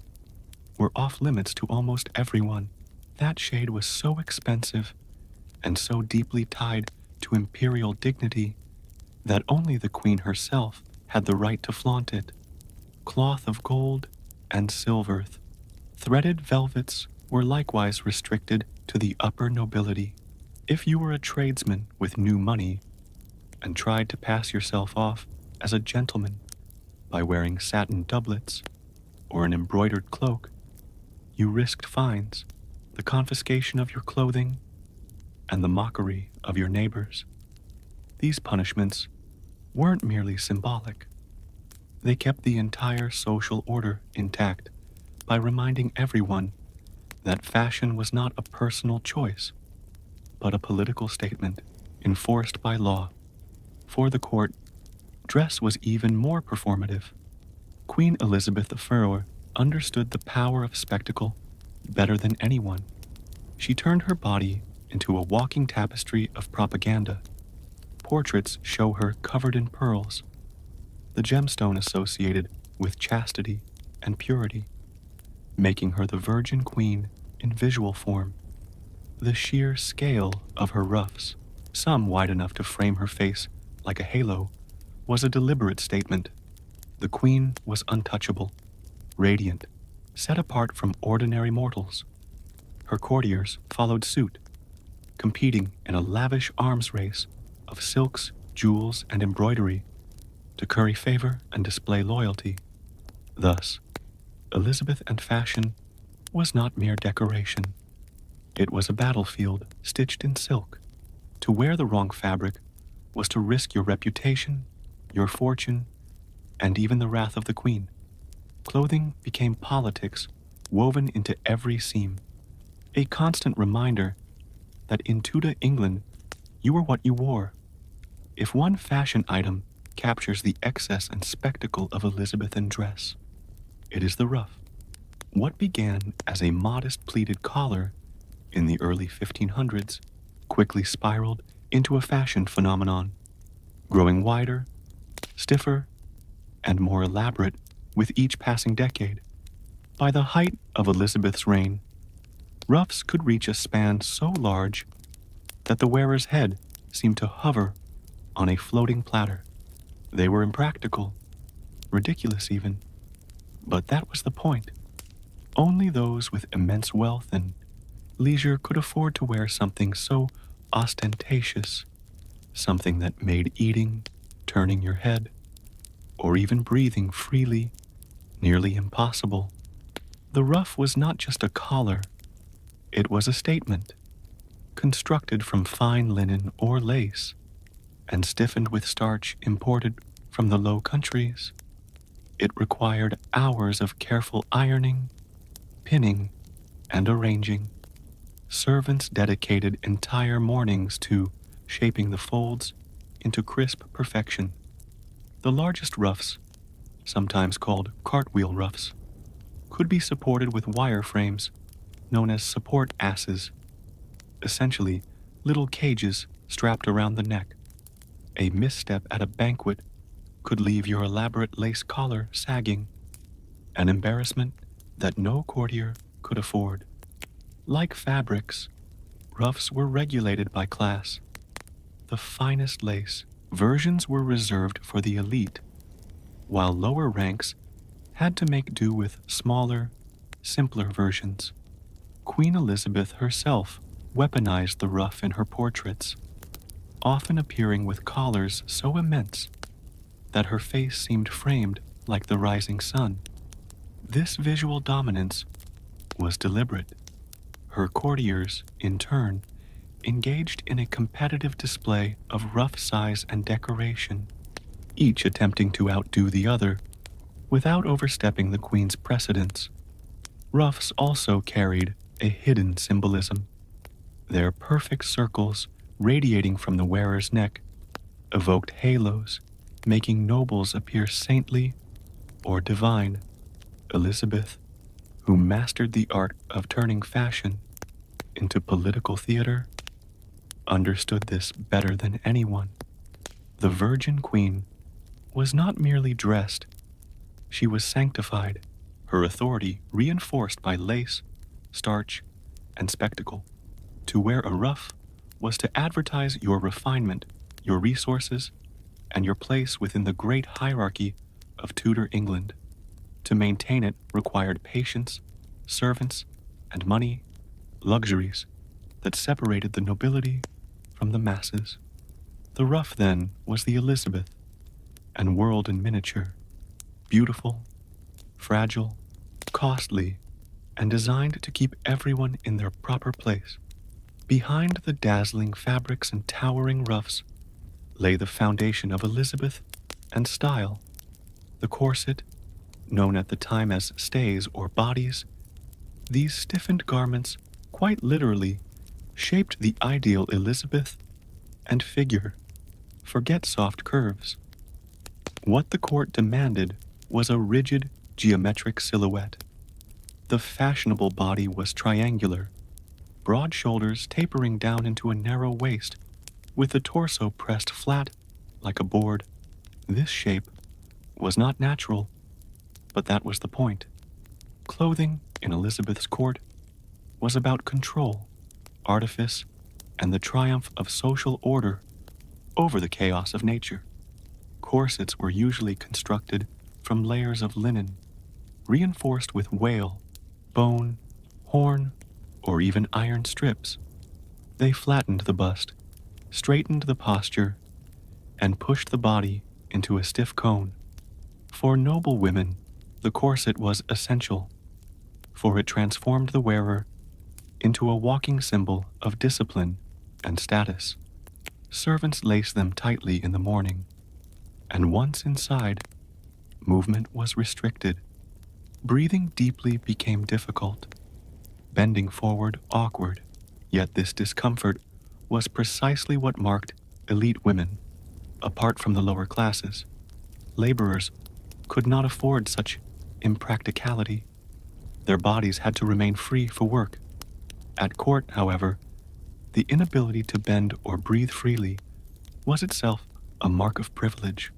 were off limits to almost everyone. That shade was so expensive and so deeply tied to imperial dignity that only the queen herself had the right to flaunt it. Cloth of gold and silver, threaded velvets were likewise restricted to the upper nobility. If you were a tradesman with new money and tried to pass yourself off as a gentleman by wearing satin doublets or an embroidered cloak, you risked fines, the confiscation of your clothing, and the mockery of your neighbors. These punishments weren't merely symbolic. They kept the entire social order intact by reminding everyone that fashion was not a personal choice, but a political statement enforced by law. For the court, dress was even more performative. Queen Elizabeth I understood the power of spectacle better than anyone. She turned her body into a walking tapestry of propaganda. Portraits show her covered in pearls, the gemstone associated with chastity and purity, making her the Virgin Queen in visual form. The sheer scale of her ruffs, some wide enough to frame her face like a halo, was a deliberate statement. The Queen was untouchable, radiant, set apart from ordinary mortals. Her courtiers followed suit, competing in a lavish arms race of silks, jewels, and embroidery to curry favor and display loyalty. Thus, Elizabeth and fashion was not mere decoration. It was a battlefield stitched in silk. To wear the wrong fabric was to risk your reputation, your fortune, and even the wrath of the Queen. Clothing became politics woven into every seam, a constant reminder that in Tudor England you were what you wore. If one fashion item captures the excess and spectacle of Elizabethan dress, it is the ruff. What began as a modest pleated collar in the early 1500s quickly spiraled into a fashion phenomenon, growing wider, stiffer, and more elaborate with each passing decade. By the height of Elizabeth's reign, ruffs could reach a span so large that the wearer's head seemed to hover on a floating platter. They were impractical, ridiculous even, but that was the point. Only those with immense wealth and leisure could afford to wear something so ostentatious, something that made eating, turning your head, or even breathing freely nearly impossible. The ruff was not just a collar, it was a statement, constructed from fine linen or lace, and stiffened with starch imported from the Low Countries. It required hours of careful ironing, pinning, and arranging. Servants dedicated entire mornings to shaping the folds into crisp perfection. The largest ruffs, sometimes called cartwheel ruffs, could be supported with wire frames known as support asses, essentially little cages strapped around the neck. A misstep at a banquet could leave your elaborate lace collar sagging, an embarrassment that no courtier could afford. Like fabrics, ruffs were regulated by class. The finest lace versions were reserved for the elite, while lower ranks had to make do with smaller, simpler versions. Queen Elizabeth herself weaponized the ruff in her portraits, often appearing with collars so immense that her face seemed framed like the rising sun. This visual dominance was deliberate. Her courtiers, in turn, engaged in a competitive display of ruff size and decoration, each attempting to outdo the other without overstepping the Queen's precedence. Ruffs also carried a hidden symbolism. Their perfect circles radiating from the wearer's neck evoked halos, making nobles appear saintly or divine. Elizabeth, who mastered the art of turning fashion into political theater, understood this better than anyone. The Virgin Queen was not merely dressed, she was sanctified, her authority reinforced by lace, starch, and spectacle. To wear a ruff was to advertise your refinement, your resources, and your place within the great hierarchy of Tudor England. To maintain it required patience, servants, and money, luxuries that separated the nobility from the masses. The ruff, then, was the Elizabeth, and world in miniature, beautiful, fragile, costly, and designed to keep everyone in their proper place. Behind the dazzling fabrics and towering ruffs lay the foundation of Elizabeth and style. The corset, known at the time as stays or bodies, these stiffened garments quite literally shaped the ideal Elizabeth and figure. Forget soft curves. What the court demanded was a rigid, geometric silhouette. The fashionable body was triangular, broad shoulders tapering down into a narrow waist, with the torso pressed flat like a board. This shape was not natural, but that was the point. Clothing in Elizabeth's court was about control, artifice, and the triumph of social order over the chaos of nature. Corsets were usually constructed from layers of linen, reinforced with whale, bone, horn, or even iron strips. They flattened the bust, straightened the posture, and pushed the body into a stiff cone. For noble women, the corset was essential, for it transformed the wearer into a walking symbol of discipline and status. Servants laced them tightly in the morning, and once inside, movement was restricted. Breathing deeply became difficult, bending forward awkward, yet this discomfort was precisely what marked elite women. Apart from the lower classes, laborers could not afford such impracticality. Their bodies had to remain free for work. At court, however, the inability to bend or breathe freely was itself a mark of privilege.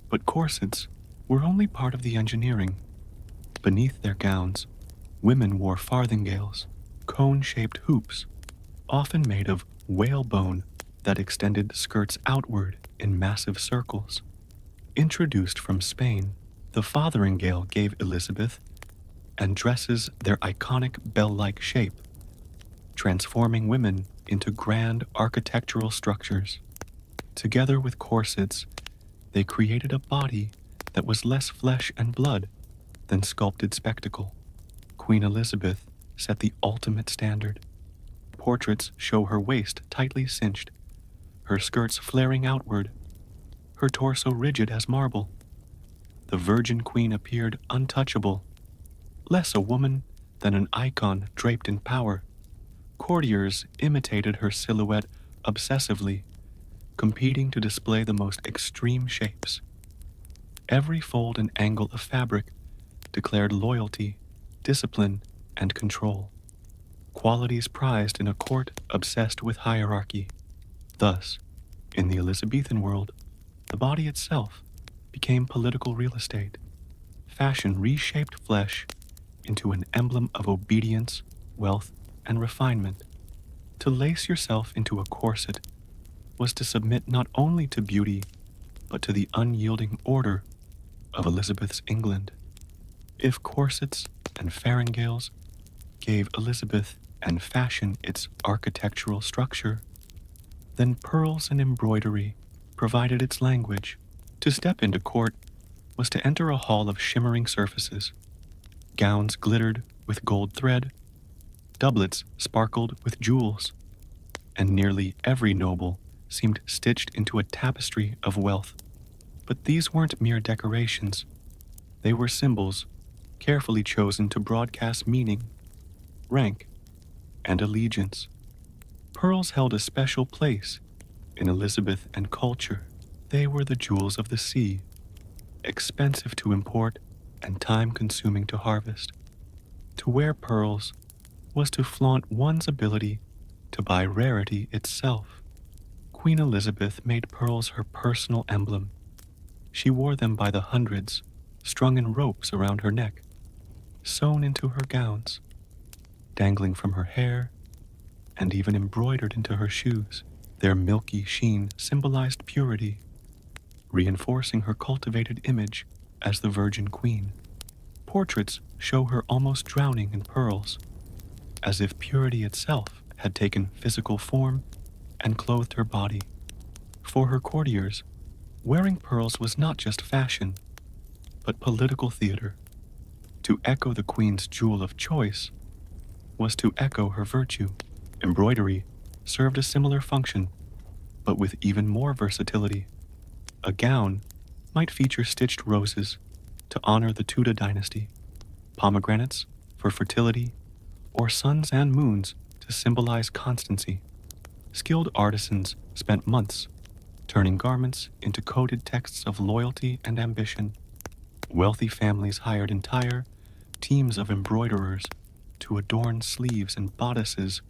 But corsets were only part of the engineering. Beneath their gowns, women wore farthingales, cone-shaped hoops, often made of whalebone that extended skirts outward in massive circles. Introduced from Spain, the farthingale gave Elizabeth and dresses their iconic bell-like shape, transforming women into grand architectural structures. Together with corsets, they created a body that was less flesh and blood than sculpted spectacle. Queen Elizabeth set the ultimate standard. Portraits show her waist tightly cinched, her skirts flaring outward, her torso rigid as marble. The Virgin Queen appeared untouchable, less a woman than an icon draped in power. Courtiers imitated her silhouette obsessively, competing to display the most extreme shapes. Every fold and angle of fabric declared loyalty, discipline, and control, qualities prized in a court obsessed with hierarchy. Thus, in the Elizabethan world, the body itself became political real estate. Fashion reshaped flesh into an emblem of obedience, wealth, and refinement. To lace yourself into a corset was to submit not only to beauty, but to the unyielding order of Elizabeth's England. If corsets and farthingales gave Elizabeth and fashion its architectural structure, then pearls and embroidery provided its language. To step into court was to enter a hall of shimmering surfaces. Gowns glittered with gold thread, doublets sparkled with jewels, and nearly every noble seemed stitched into a tapestry of wealth. But these weren't mere decorations. They were symbols carefully chosen to broadcast meaning, rank, and allegiance. Pearls held a special place in Elizabeth and culture. They were the jewels of the sea, expensive to import and time-consuming to harvest. To wear pearls was to flaunt one's ability to buy rarity itself. Queen Elizabeth made pearls her personal emblem. She wore them by the hundreds, strung in ropes around her neck, sewn into her gowns, dangling from her hair, and even embroidered into her shoes. Their milky sheen symbolized purity, reinforcing her cultivated image as the Virgin Queen. Portraits show her almost drowning in pearls, as if purity itself had taken physical form and clothed her body. For her courtiers, wearing pearls was not just fashion, but political theater. To echo the Queen's jewel of choice was to echo her virtue. Embroidery served a similar function, but with even more versatility. A gown might feature stitched roses to honor the Tudor dynasty, pomegranates for fertility, or suns and moons to symbolize constancy. Skilled artisans spent months turning garments into coded texts of loyalty and ambition. Wealthy families hired entire teams of embroiderers to adorn sleeves and bodices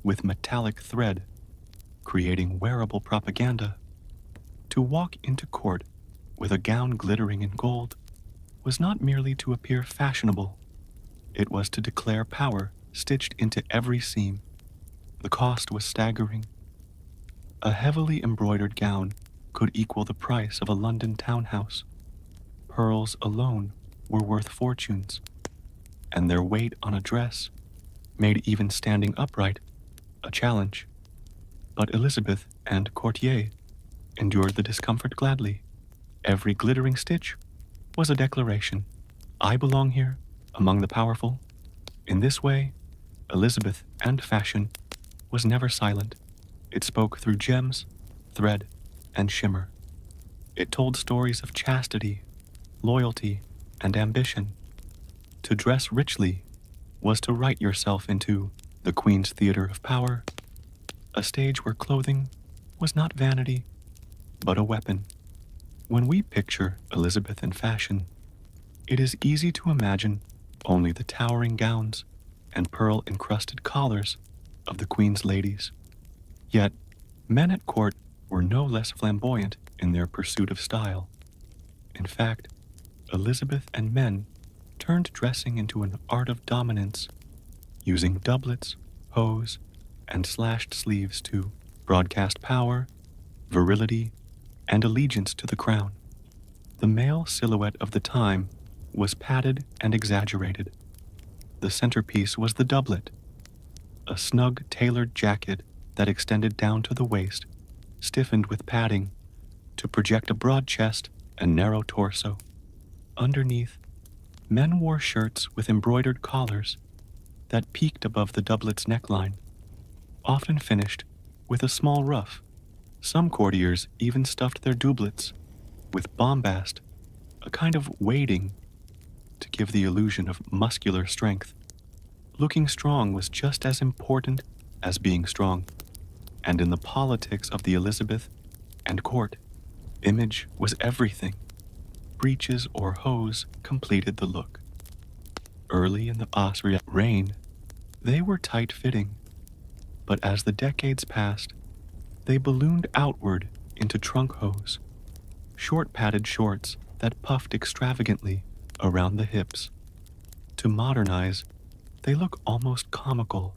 with metallic thread, creating wearable propaganda. To walk into court with a gown glittering in gold was not merely to appear fashionable, it was to declare power stitched into every seam. The cost was staggering. A heavily embroidered gown could equal the price of a London townhouse. Pearls alone were worth fortunes, and their weight on a dress made even standing upright a challenge. But Elizabeth and Courtier endured the discomfort gladly. Every glittering stitch was a declaration. I belong here, among the powerful. In this way, Elizabeth and fashion was never silent. It spoke through gems, thread, and shimmer. It told stories of chastity, loyalty, and ambition. To dress richly was to write yourself into the Queen's theater of power, a stage where clothing was not vanity, but a weapon. When we picture Elizabeth in fashion, it is easy to imagine only the towering gowns and pearl-encrusted collars of the Queen's ladies. Yet, men at court were no less flamboyant in their pursuit of style. In fact, Elizabeth and men turned dressing into an art of dominance, using doublets, hose, and slashed sleeves to broadcast power, virility, and allegiance to the crown. The male silhouette of the time was padded and exaggerated. The centerpiece was the doublet, a snug tailored jacket that extended down to the waist, stiffened with padding to project a broad chest and narrow torso. Underneath, men wore shirts with embroidered collars that peaked above the doublet's neckline, often finished with a small ruff. Some courtiers even stuffed their doublets with bombast, a kind of wading, to give the illusion of muscular strength. Looking strong was just as important as being strong, and in the politics of the Elizabeth and court, image was everything. Breeches or hose completed the look. Early in the Austrian reign, they were tight-fitting, but as the decades passed, they ballooned outward into trunk hose, short padded shorts that puffed extravagantly around the hips. To modernize, they look almost comical,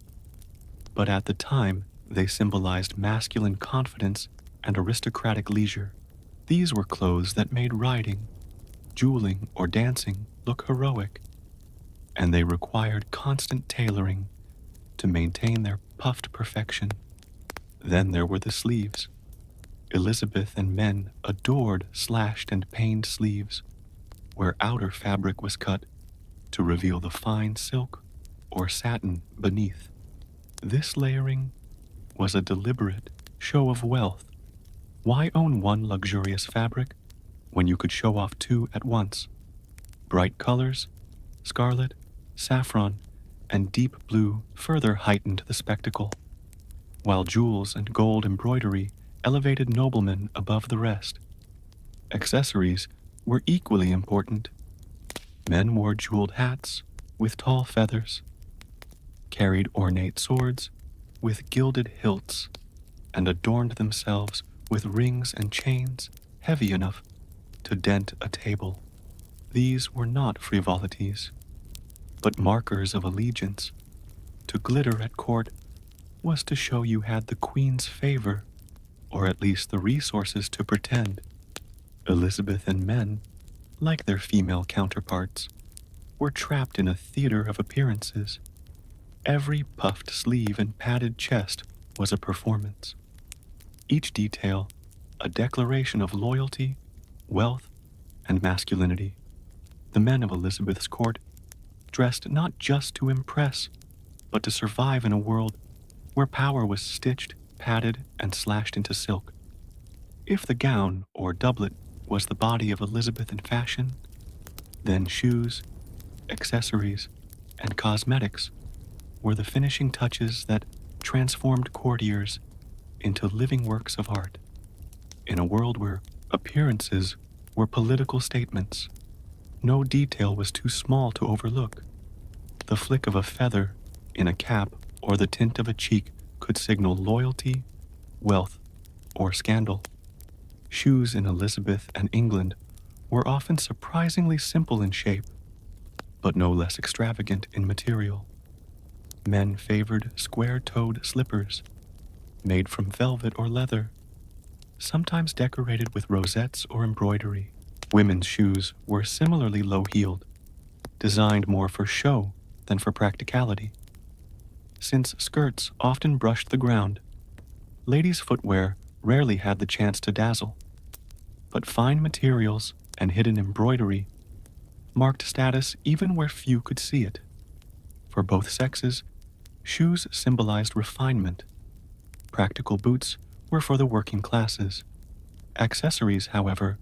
but at the time they symbolized masculine confidence and aristocratic leisure. These were clothes that made riding, dueling, or dancing look heroic, and they required constant tailoring to maintain their puffed perfection. Then there were the sleeves. Elizabeth and men adored slashed and paned sleeves, where outer fabric was cut to reveal the fine silk or satin beneath. This layering was a deliberate show of wealth. Why own one luxurious fabric when you could show off two at once? Bright colors, scarlet, saffron, and deep blue further heightened the spectacle, while jewels and gold embroidery elevated noblemen above the rest. Accessories were equally important. Men wore jeweled hats with tall feathers, carried ornate swords with gilded hilts, and adorned themselves with rings and chains heavy enough to dent a table. These were not frivolities, but markers of allegiance. To glitter at court was to show you had the Queen's favor, or at least the resources to pretend. Elizabeth and men, like their female counterparts, were trapped in a theater of appearances. Every puffed sleeve and padded chest was a performance. Each detail a declaration of loyalty, wealth, and masculinity. The men of Elizabeth's court dressed not just to impress, but to survive in a world where power was stitched, padded, and slashed into silk. If the gown or doublet was the body of Elizabethan fashion, then shoes, accessories, and cosmetics were the finishing touches that transformed courtiers into living works of art. In a world where appearances were political statements, no detail was too small to overlook. The flick of a feather in a cap or the tint of a cheek could signal loyalty, wealth, or scandal. Shoes in Elizabeth and England were often surprisingly simple in shape, but no less extravagant in material. Men favored square-toed slippers, made from velvet or leather, sometimes decorated with rosettes or embroidery. Women's shoes were similarly low-heeled, designed more for show than for practicality. Since skirts often brushed the ground, ladies' footwear rarely had the chance to dazzle, but fine materials and hidden embroidery marked status even where few could see it. For both sexes, shoes symbolized refinement. Practical boots were for the working classes. Accessories, however,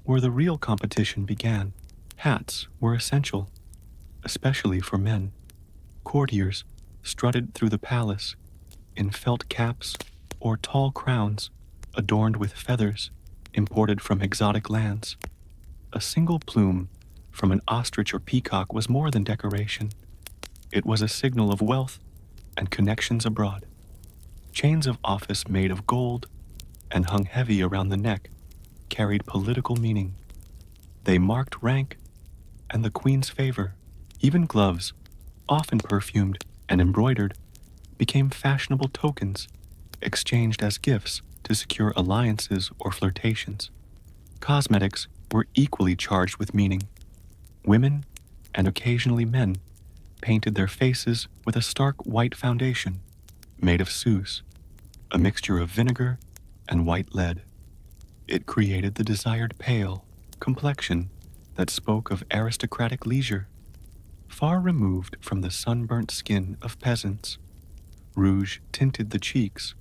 where the real competition began. Hats were essential, especially for men. Courtiers strutted through the palace in felt caps or tall crowns adorned with feathers imported from exotic lands. A single plume from an ostrich or peacock was more than decoration. It was a signal of wealth and connections abroad. Chains of office made of gold and hung heavy around the neck carried political meaning. They marked rank and the queen's favor. Even gloves, often perfumed and embroidered, became fashionable tokens, exchanged as gifts to secure alliances or flirtations. Cosmetics were equally charged with meaning. Women, and occasionally men, painted their faces with a stark white foundation made of souse, a mixture of vinegar and white lead. It created the desired pale complexion that spoke of aristocratic leisure, far removed from the sunburnt skin of peasants. Rouge tinted the cheeks,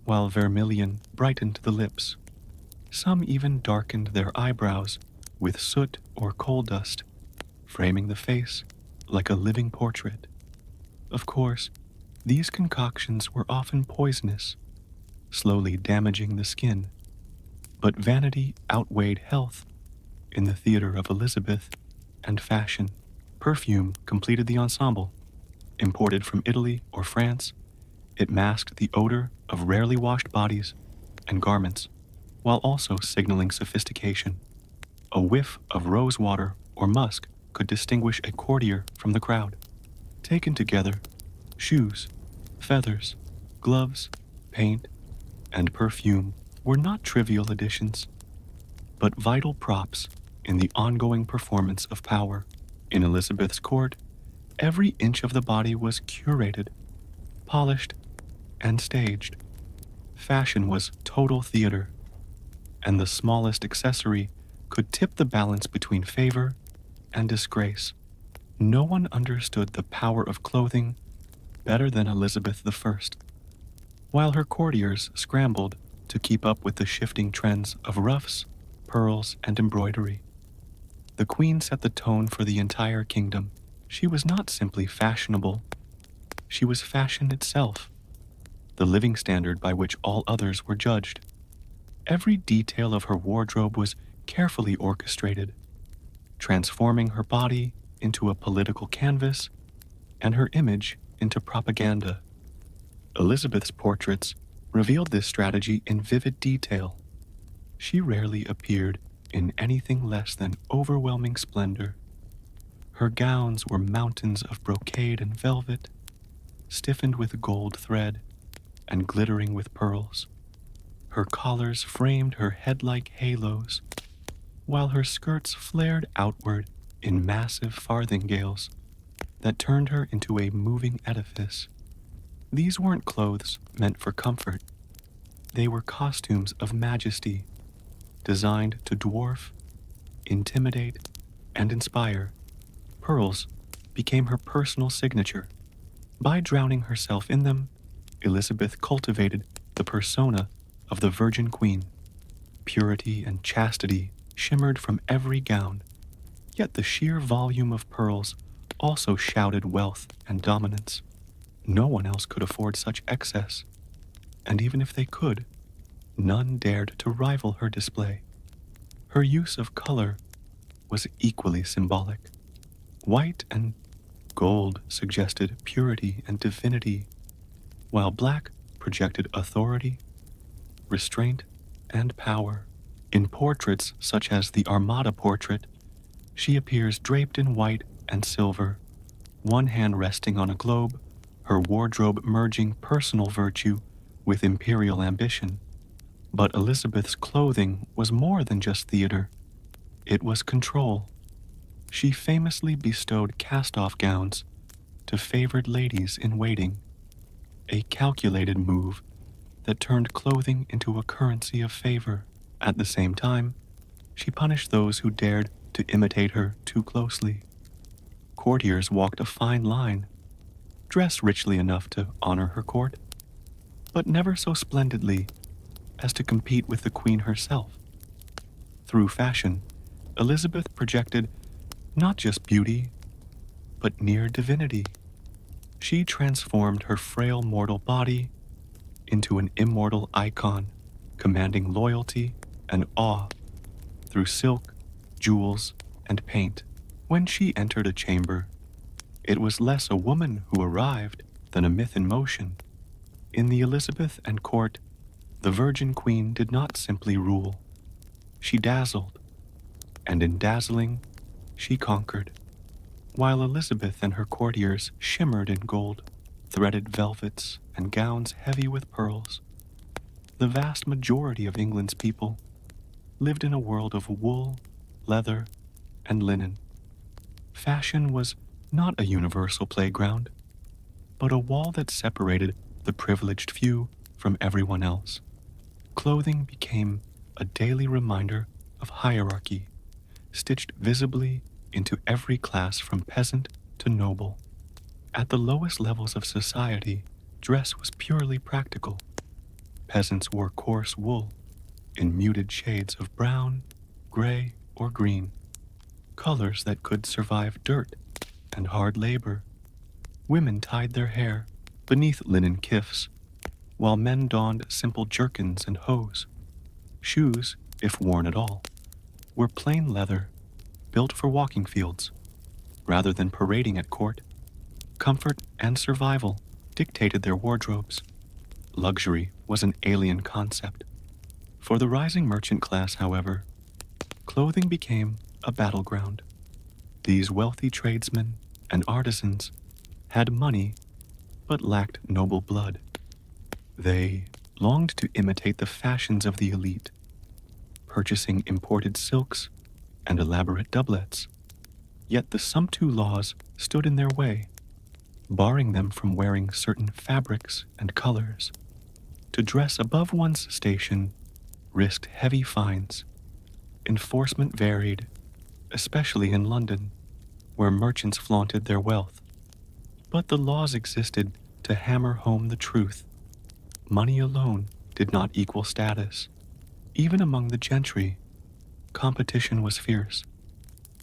while vermilion brightened the lips. Some even darkened their eyebrows with soot or coal dust, framing the face like a living portrait. Of course, these concoctions were often poisonous, slowly damaging the skin, but vanity outweighed health in the theater of Elizabeth and fashion. Perfume completed the ensemble. Imported from Italy or France, it masked the odor of rarely washed bodies and garments, while also signaling sophistication. A whiff of rose water or musk could distinguish a courtier from the crowd. Taken together, shoes, feathers, gloves, paint, and perfume were not trivial additions, but vital props in the ongoing performance of power. In Elizabeth's court, every inch of the body was curated, polished, and staged. Fashion was total theater, and the smallest accessory could tip the balance between favor and disgrace. No one understood the power of clothing better than Elizabeth I. While her courtiers scrambled to keep up with the shifting trends of ruffs, pearls, and embroidery, the queen set the tone for the entire kingdom. She was not simply fashionable, she was fashion itself, the living standard by which all others were judged. Every detail of her wardrobe was carefully orchestrated, transforming her body into a political canvas and her image into propaganda. Elizabeth's portraits revealed this strategy in vivid detail. She rarely appeared in anything less than overwhelming splendor. Her gowns were mountains of brocade and velvet, stiffened with gold thread and glittering with pearls. Her collars framed her head like halos, while her skirts flared outward in massive farthingales that turned her into a moving edifice. These weren't clothes meant for comfort. They were costumes of majesty, designed to dwarf, intimidate, and inspire. Pearls became her personal signature. By drowning herself in them, Elizabeth cultivated the persona of the Virgin Queen. Purity and chastity shimmered from every gown, yet the sheer volume of pearls also shouted wealth and dominance. No one else could afford such excess, and even if they could, none dared to rival her display. Her use of color was equally symbolic. White and gold suggested purity and divinity, while black projected authority, restraint, and power. In portraits such as the Armada portrait, she appears draped in white and silver, one hand resting on a globe, her wardrobe merging personal virtue with imperial ambition. But Elizabeth's clothing was more than just theater. It was control. She famously bestowed cast-off gowns to favored ladies in waiting, a calculated move that turned clothing into a currency of favor. At the same time, she punished those who dared to imitate her too closely. Courtiers walked a fine line, dressed richly enough to honor her court, but never so splendidly as to compete with the queen herself. Through fashion, Elizabeth projected not just beauty, but near divinity. She transformed her frail mortal body into an immortal icon, commanding loyalty and awe through silk, jewels, and paint. When she entered a chamber, it was less a woman who arrived than a myth in motion. In the Elizabeth and court, the Virgin Queen did not simply rule. She dazzled, and in dazzling, she conquered. While Elizabeth and her courtiers shimmered in gold, threaded velvets, and gowns heavy with pearls, the vast majority of England's people lived in a world of wool, leather, and linen. Fashion was not a universal playground, but a wall that separated the privileged few from everyone else. Clothing became a daily reminder of hierarchy, stitched visibly into every class from peasant to noble. At the lowest levels of society, dress was purely practical. Peasants wore coarse wool in muted shades of brown, gray, or green, colors that could survive dirt and hard labor. Women tied their hair beneath linen kifs, while men donned simple jerkins and hose. Shoes, if worn at all, were plain leather, built for walking fields, rather than parading at court. Comfort and survival dictated their wardrobes. Luxury was an alien concept. For the rising merchant class, however, clothing became a battleground. These wealthy tradesmen and artisans had money but lacked noble blood. They longed to imitate the fashions of the elite, purchasing imported silks and elaborate doublets. Yet the sumptu laws stood in their way, barring them from wearing certain fabrics and colors. To dress above one's station risked heavy fines. Enforcement varied, especially in London, where merchants flaunted their wealth. But the laws existed to hammer home the truth. Money alone did not equal status. Even among the gentry, competition was fierce.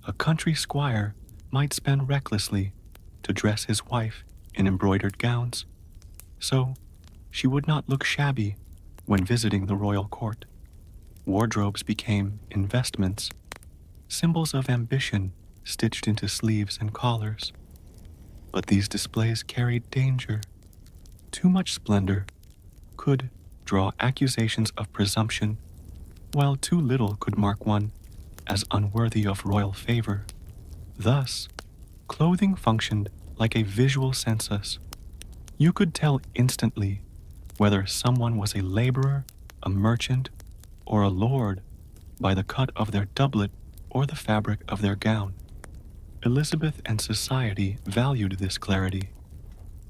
A country squire might spend recklessly to dress his wife in embroidered gowns, so she would not look shabby when visiting the royal court. Wardrobes became investments, symbols of ambition stitched into sleeves and collars. But these displays carried danger. Too much splendor could draw accusations of presumption, while too little could mark one as unworthy of royal favor. Thus, clothing functioned like a visual census. You could tell instantly whether someone was a laborer, a merchant, or a lord by the cut of their doublet or the fabric of their gown. Elizabeth and society valued this clarity.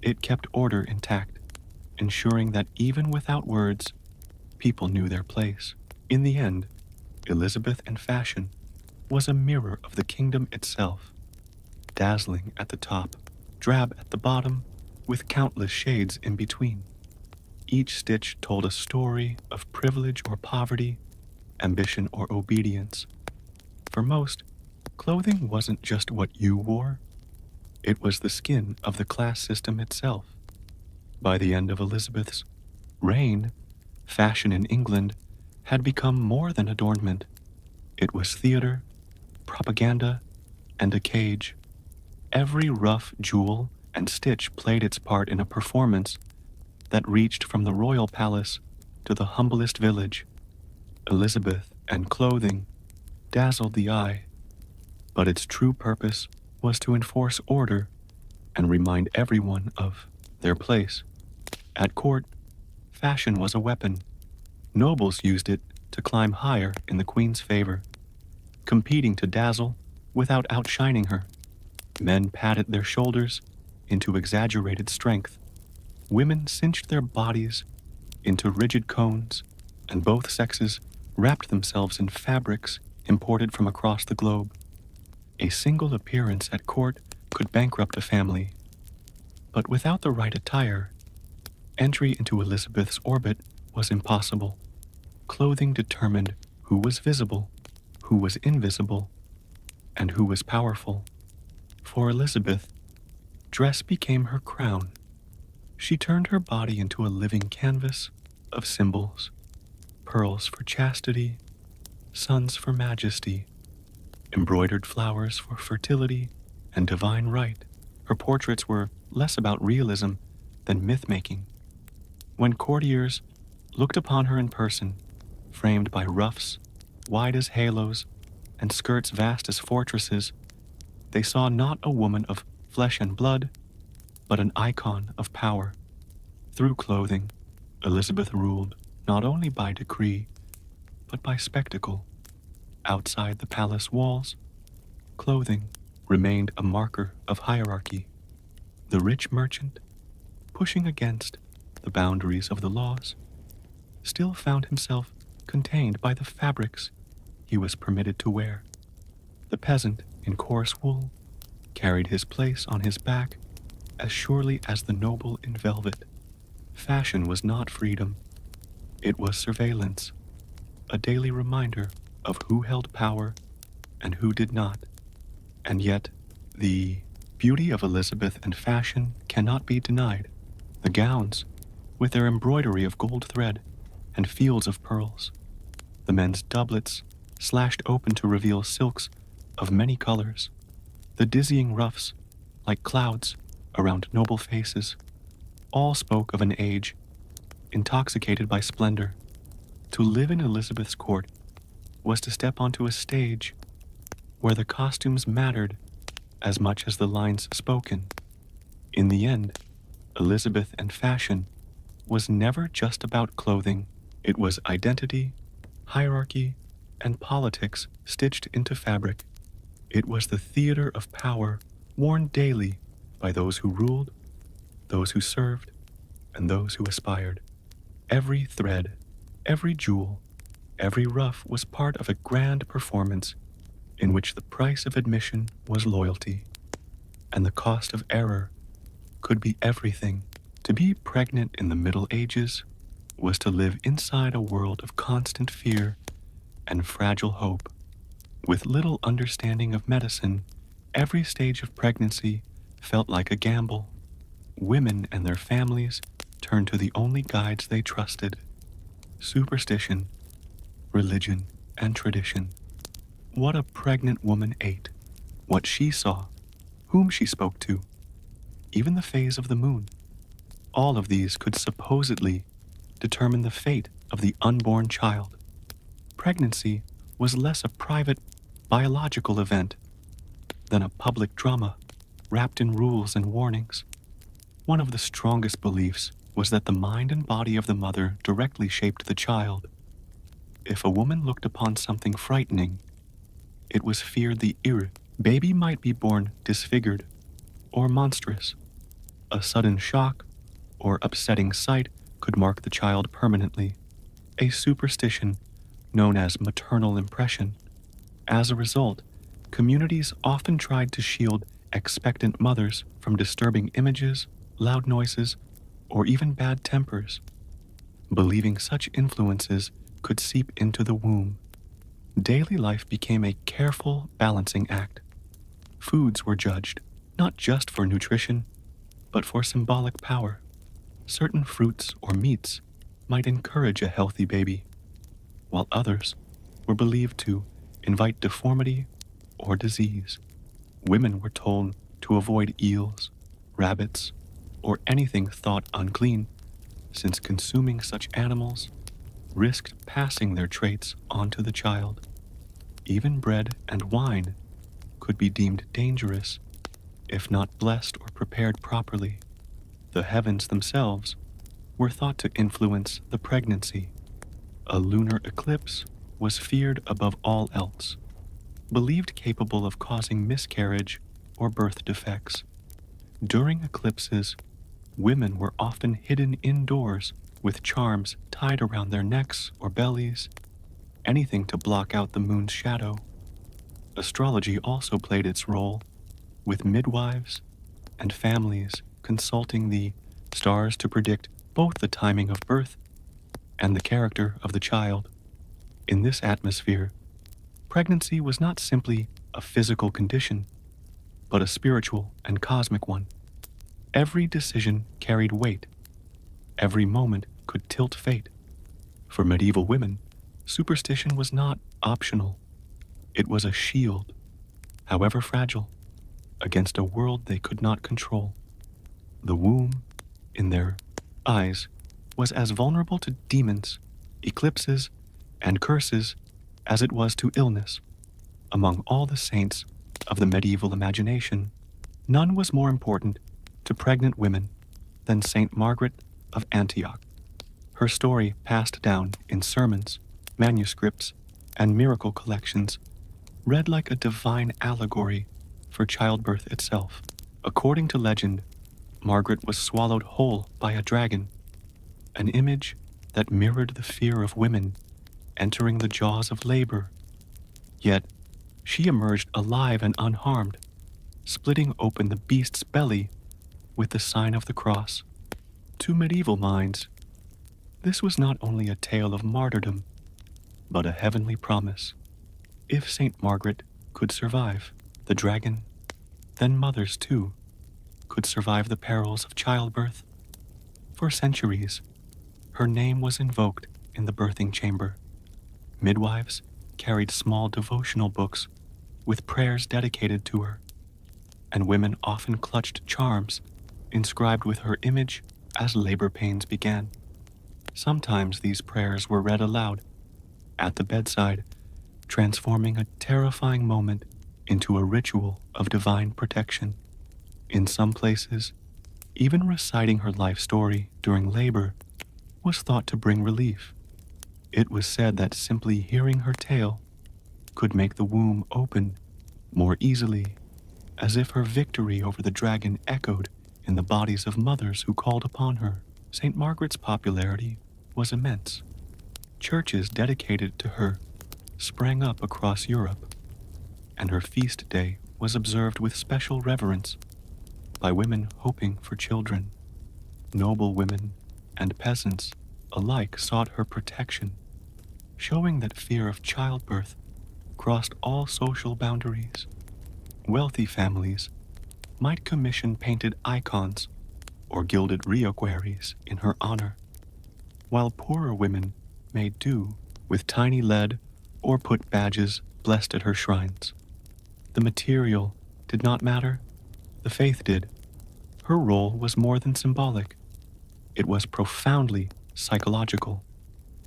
It kept order intact, ensuring that even without words, people knew their place. In the end, Elizabeth and fashion was a mirror of the kingdom itself, dazzling at the top, drab at the bottom, with countless shades in between. Each stitch told a story of privilege or poverty, ambition or obedience. For most, clothing wasn't just what you wore, it was the skin of the class system itself. By the end of Elizabeth's reign, fashion in England had become more than adornment. It was theater, propaganda, and a cage. Every rough jewel and stitch played its part in a performance that reached from the royal palace to the humblest village. Elizabeth and clothing dazzled the eye, but its true purpose was to enforce order and remind everyone of their place. At court, fashion was a weapon. Nobles used it to climb higher in the queen's favor, competing to dazzle without outshining her. Men padded their shoulders into exaggerated strength. Women cinched their bodies into rigid cones, and both sexes wrapped themselves in fabrics imported from across the globe. A single appearance at court could bankrupt a family. But without the right attire, entry into Elizabeth's orbit was impossible. Clothing determined who was visible, who was invisible, and who was powerful. For Elizabeth, dress became her crown. She turned her body into a living canvas of symbols: pearls for chastity, suns for majesty, embroidered flowers for fertility and divine right. Her portraits were less about realism than myth-making. When courtiers looked upon her in person, framed by ruffs wide as halos and skirts vast as fortresses, they saw not a woman of flesh and blood, but an icon of power. Through clothing, Elizabeth ruled not only by decree, but by spectacle. Outside the palace walls, clothing remained a marker of hierarchy. The rich merchant, pushing against the boundaries of the laws, still found himself contained by the fabrics he was permitted to wear. The peasant in coarse wool carried his place on his back as surely as the noble in velvet. Fashion was not freedom, it was surveillance, a daily reminder of who held power and who did not. And yet, the beauty of Elizabeth and fashion cannot be denied. The gowns, with their embroidery of gold thread and fields of pearls, the men's doublets slashed open to reveal silks of many colors, the dizzying ruffs, like clouds around noble faces, all spoke of an age intoxicated by splendor. To live in Elizabeth's court was to step onto a stage where the costumes mattered as much as the lines spoken. In the end, Elizabeth and fashion was never just about clothing. It was identity, hierarchy, and politics stitched into fabric. It was the theater of power worn daily by those who ruled, those who served, and those who aspired. Every thread, every jewel, every ruff was part of a grand performance in which the price of admission was loyalty, and the cost of error could be everything. To be pregnant in the Middle Ages was to live inside a world of constant fear and fragile hope. With little understanding of medicine, every stage of pregnancy felt like a gamble. Women and their families turned to the only guides they trusted: superstition, religion, and tradition. What a pregnant woman ate, what she saw, whom she spoke to, even the phase of the moon. All of these could supposedly determine the fate of the unborn child. Pregnancy was less a private biological event than a public drama wrapped in rules and warnings. One of the strongest beliefs was that the mind and body of the mother directly shaped the child. If a woman looked upon something frightening, it was feared the baby might be born disfigured or monstrous. A sudden shock or upsetting sight could mark the child permanently, a superstition known as maternal impression. As a result, communities often tried to shield expectant mothers from disturbing images, loud noises, or even bad tempers. Believing such influences could seep into the womb, daily life became a careful balancing act. Foods were judged, not just for nutrition, but for symbolic power. Certain fruits or meats might encourage a healthy baby, while others were believed to invite deformity or disease. Women were told to avoid eels, rabbits, or anything thought unclean, since consuming such animals risked passing their traits onto the child. Even bread and wine could be deemed dangerous if not blessed or prepared properly. The heavens themselves were thought to influence the pregnancy. A lunar eclipse was feared above all else, believed capable of causing miscarriage or birth defects. During eclipses, women were often hidden indoors with charms tied around their necks or bellies, anything to block out the moon's shadow. Astrology also played its role, with midwives and families consulting the stars to predict both the timing of birth and the character of the child. In this atmosphere, pregnancy was not simply a physical condition, but a spiritual and cosmic one. Every decision carried weight. Every moment could tilt fate. For medieval women, superstition was not optional. It was a shield, however fragile, against a world they could not control. The womb, in their eyes, was as vulnerable to demons, eclipses, and curses as it was to illness. Among all the saints of the medieval imagination, none was more important to pregnant women than Saint Margaret of Antioch. Her story, passed down in sermons, manuscripts, and miracle collections, read like a divine allegory for childbirth itself. According to legend, Margaret was swallowed whole by a dragon, an image that mirrored the fear of women entering the jaws of labor. Yet, she emerged alive and unharmed, splitting open the beast's belly with the sign of the cross. To medieval minds, this was not only a tale of martyrdom, but a heavenly promise. If Saint Margaret could survive the dragon, then mothers, too, could survive the perils of childbirth. For centuries, her name was invoked in the birthing chamber. Midwives carried small devotional books with prayers dedicated to her, and women often clutched charms inscribed with her image as labor pains began. Sometimes these prayers were read aloud at the bedside, transforming a terrifying moment into a ritual of divine protection. In some places, even reciting her life story during labor was thought to bring relief. It was said that simply hearing her tale could make the womb open more easily, as if her victory over the dragon echoed in the bodies of mothers who called upon her. St. Margaret's popularity was immense. Churches dedicated to her sprang up across Europe, and her feast day was observed with special reverence by women hoping for children. Noble women and peasants alike sought her protection, showing that fear of childbirth crossed all social boundaries. Wealthy families might commission painted icons or gilded reliquaries in her honor, while poorer women made do with tiny lead or put badges blessed at her shrines. The material did not matter, the faith did. Her role was more than symbolic. It was profoundly psychological.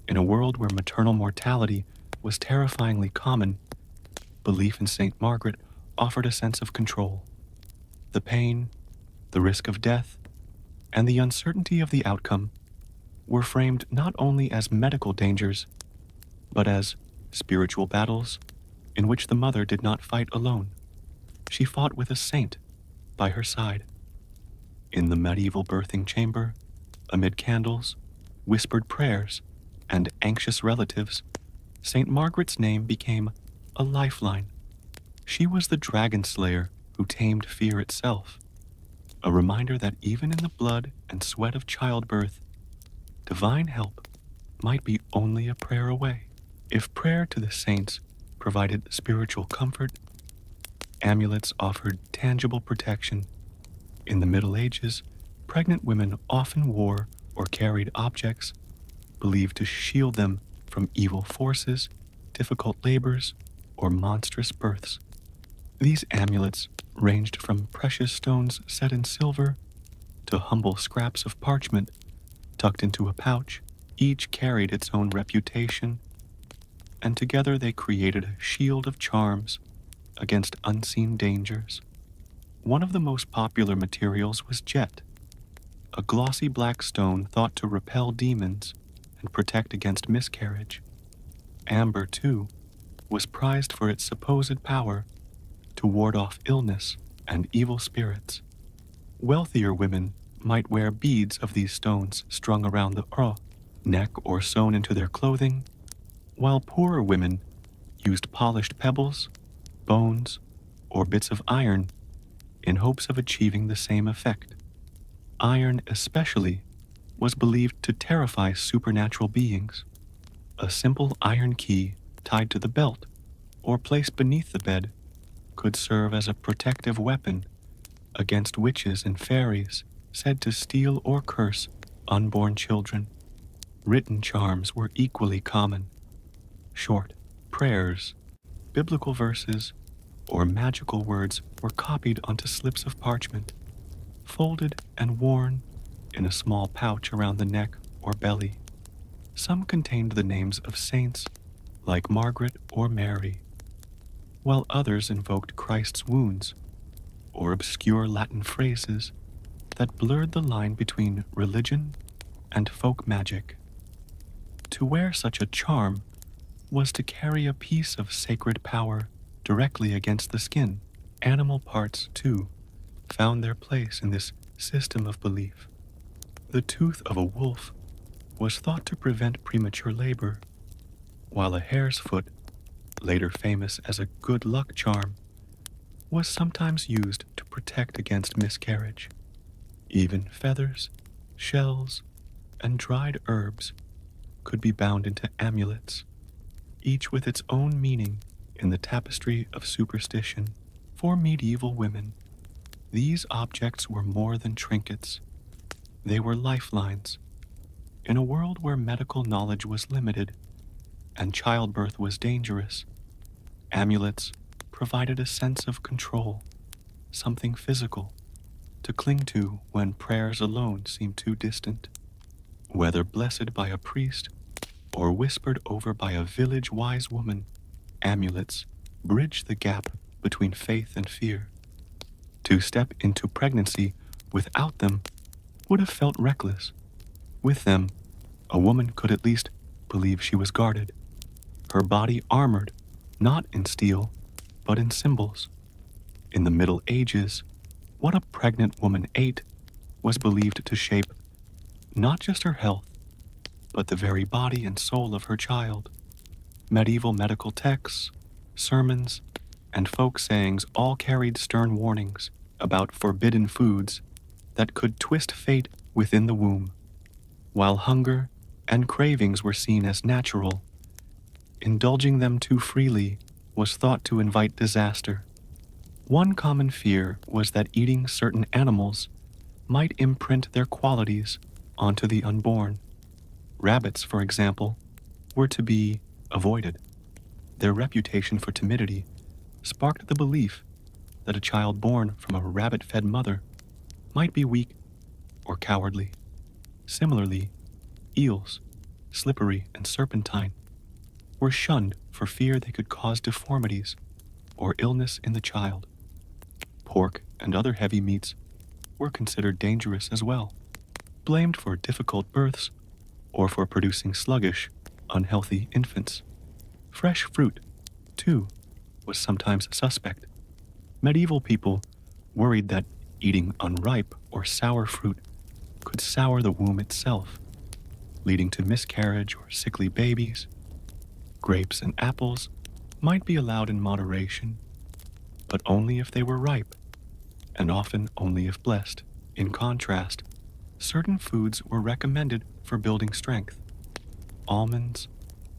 In a world where maternal mortality was terrifyingly common, belief in St. Margaret offered a sense of control. The pain, the risk of death, and the uncertainty of the outcome were framed not only as medical dangers, but as spiritual battles in which the mother did not fight alone. She fought with a saint by her side. In the medieval birthing chamber, amid candles, whispered prayers, and anxious relatives, St. Margaret's name became a lifeline. She was the dragon slayer who tamed fear itself, a reminder that even in the blood and sweat of childbirth, divine help might be only a prayer away. If prayer to the saints provided spiritual comfort, amulets offered tangible protection. In the Middle Ages, pregnant women often wore or carried objects believed to shield them from evil forces, difficult labors, or monstrous births. These amulets ranged from precious stones set in silver to humble scraps of parchment tucked into a pouch. Each carried its own reputation, and together they created a shield of charms against unseen dangers. One of the most popular materials was jet, a glossy black stone thought to repel demons and protect against miscarriage. Amber, too, was prized for its supposed power to ward off illness and evil spirits. Wealthier women might wear beads of these stones strung around the neck or sewn into their clothing, while poorer women used polished pebbles, bones, or bits of iron in hopes of achieving the same effect. Iron, especially, was believed to terrify supernatural beings. A simple iron key tied to the belt or placed beneath the bed could serve as a protective weapon against witches and fairies said to steal or curse unborn children. Written charms were equally common. Short prayers, biblical verses, or magical words were copied onto slips of parchment, folded and worn in a small pouch around the neck or belly. Some contained the names of saints like Margaret or Mary, while others invoked Christ's wounds or obscure Latin phrases that blurred the line between religion and folk magic. To wear such a charm was to carry a piece of sacred power directly against the skin. Animal parts, too, found their place in this system of belief. The tooth of a wolf was thought to prevent premature labor, while a hare's foot, later famous as a good luck charm, was sometimes used to protect against miscarriage. Even feathers, shells, and dried herbs could be bound into amulets, each with its own meaning in the tapestry of superstition. For medieval women, these objects were more than trinkets. They were lifelines. In a world where medical knowledge was limited and childbirth was dangerous, amulets provided a sense of control, something physical, to cling to when prayers alone seemed too distant. Whether blessed by a priest or whispered over by a village wise woman, amulets bridge the gap between faith and fear. To step into pregnancy without them would have felt reckless. With them, a woman could at least believe she was guarded, her body armored, not in steel, but in symbols. In the Middle Ages, what a pregnant woman ate was believed to shape not just her health, but the very body and soul of her child. Medieval medical texts, sermons, and folk sayings all carried stern warnings about forbidden foods that could twist fate within the womb. While hunger and cravings were seen as natural, indulging them too freely was thought to invite disaster. One common fear was that eating certain animals might imprint their qualities onto the unborn. Rabbits, for example, were to be avoided. Their reputation for timidity sparked the belief that a child born from a rabbit-fed mother might be weak or cowardly. Similarly, eels, slippery and serpentine, were shunned for fear they could cause deformities or illness in the child. Pork and other heavy meats were considered dangerous as well, blamed for difficult births or for producing sluggish, unhealthy infants. Fresh fruit, too, was sometimes suspect. Medieval people worried that eating unripe or sour fruit could sour the womb itself, leading to miscarriage or sickly babies. Grapes and apples might be allowed in moderation, but only if they were ripe, and often only if blessed. In contrast, certain foods were recommended for building strength. almonds,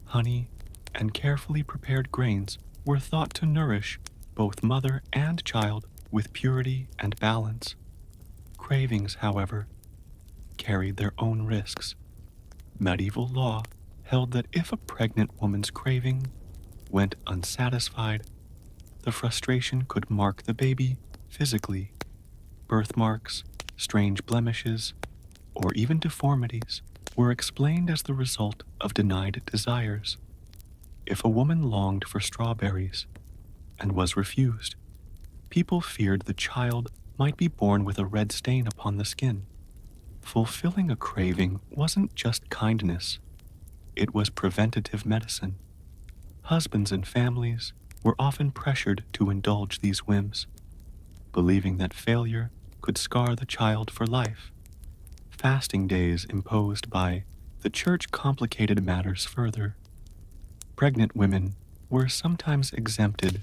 honey, and carefully prepared grains were thought to nourish both mother and child with purity and balance. Cravings, however, carried their own risks. Medieval law held that if a pregnant woman's craving went unsatisfied, the frustration could mark the baby physically. Birthmarks, strange blemishes, or even deformities were explained as the result of denied desires. If a woman longed for strawberries and was refused, people feared the child might be born with a red stain upon the skin. Fulfilling a craving wasn't just kindness, it was preventative medicine. Husbands and families were often pressured to indulge these whims, believing that failure could scar the child for life. Fasting days imposed by the church complicated matters further. Pregnant women were sometimes exempted,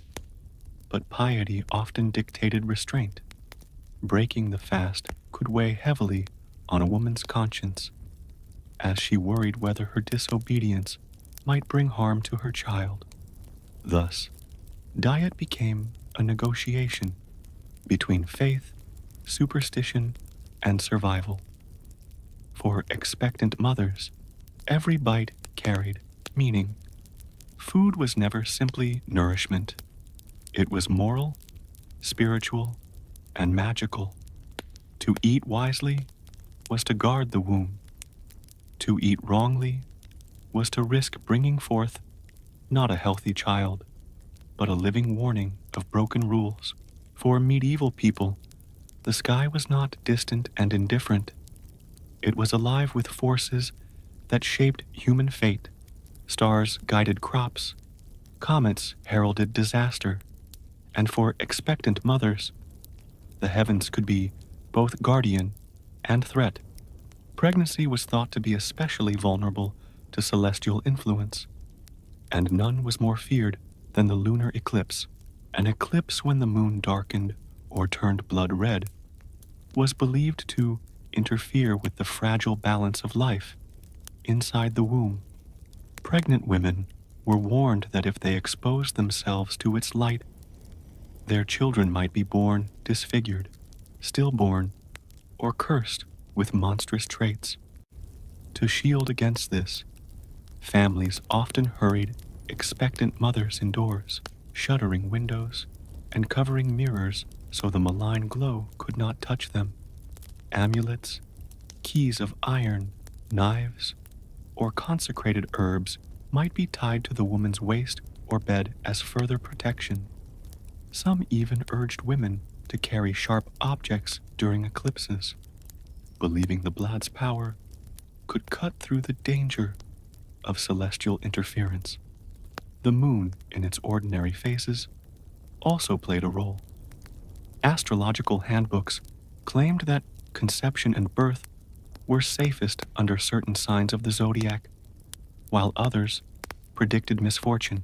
but piety often dictated restraint. Breaking the fast could weigh heavily on a woman's conscience, as she worried whether her disobedience might bring harm to her child. Thus, diet became a negotiation between faith, superstition, and survival. For expectant mothers, every bite carried meaning. Food was never simply nourishment. It was moral, spiritual, and magical. To eat wisely was to guard the womb. To eat wrongly was to risk bringing forth not a healthy child, but a living warning of broken rules. For medieval people, the sky was not distant and indifferent. It was alive with forces that shaped human fate. Stars guided crops, comets heralded disaster, and for expectant mothers, the heavens could be both guardian and threat. Pregnancy was thought to be especially vulnerable to celestial influence, and none was more feared than the lunar eclipse. An eclipse when the moon darkened or turned blood red was believed to interfere with the fragile balance of life inside the womb. Pregnant women were warned that if they exposed themselves to its light, their children might be born disfigured, stillborn, or cursed with monstrous traits. To shield against this, families often hurried expectant mothers indoors, shuttering windows and covering mirrors so the malign glow could not touch them. Amulets, keys of iron, knives, or consecrated herbs might be tied to the woman's waist or bed as further protection. Some even urged women to carry sharp objects during eclipses, believing the blad's power could cut through the danger of celestial interference. The moon, in its ordinary phases, also played a role. Astrological handbooks claimed that conception and birth were safest under certain signs of the zodiac, while others predicted misfortune.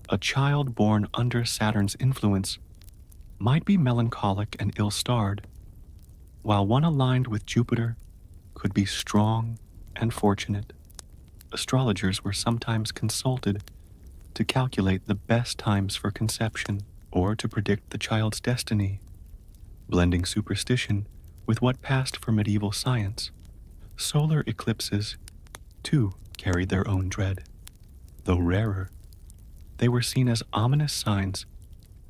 A child born under Saturn's influence might be melancholic and ill-starred, while one aligned with Jupiter could be strong and fortunate. Astrologers were sometimes consulted to calculate the best times for conception or to predict the child's destiny, blending superstition with what passed for medieval science. Solar eclipses, too, carried their own dread. Though rarer, they were seen as ominous signs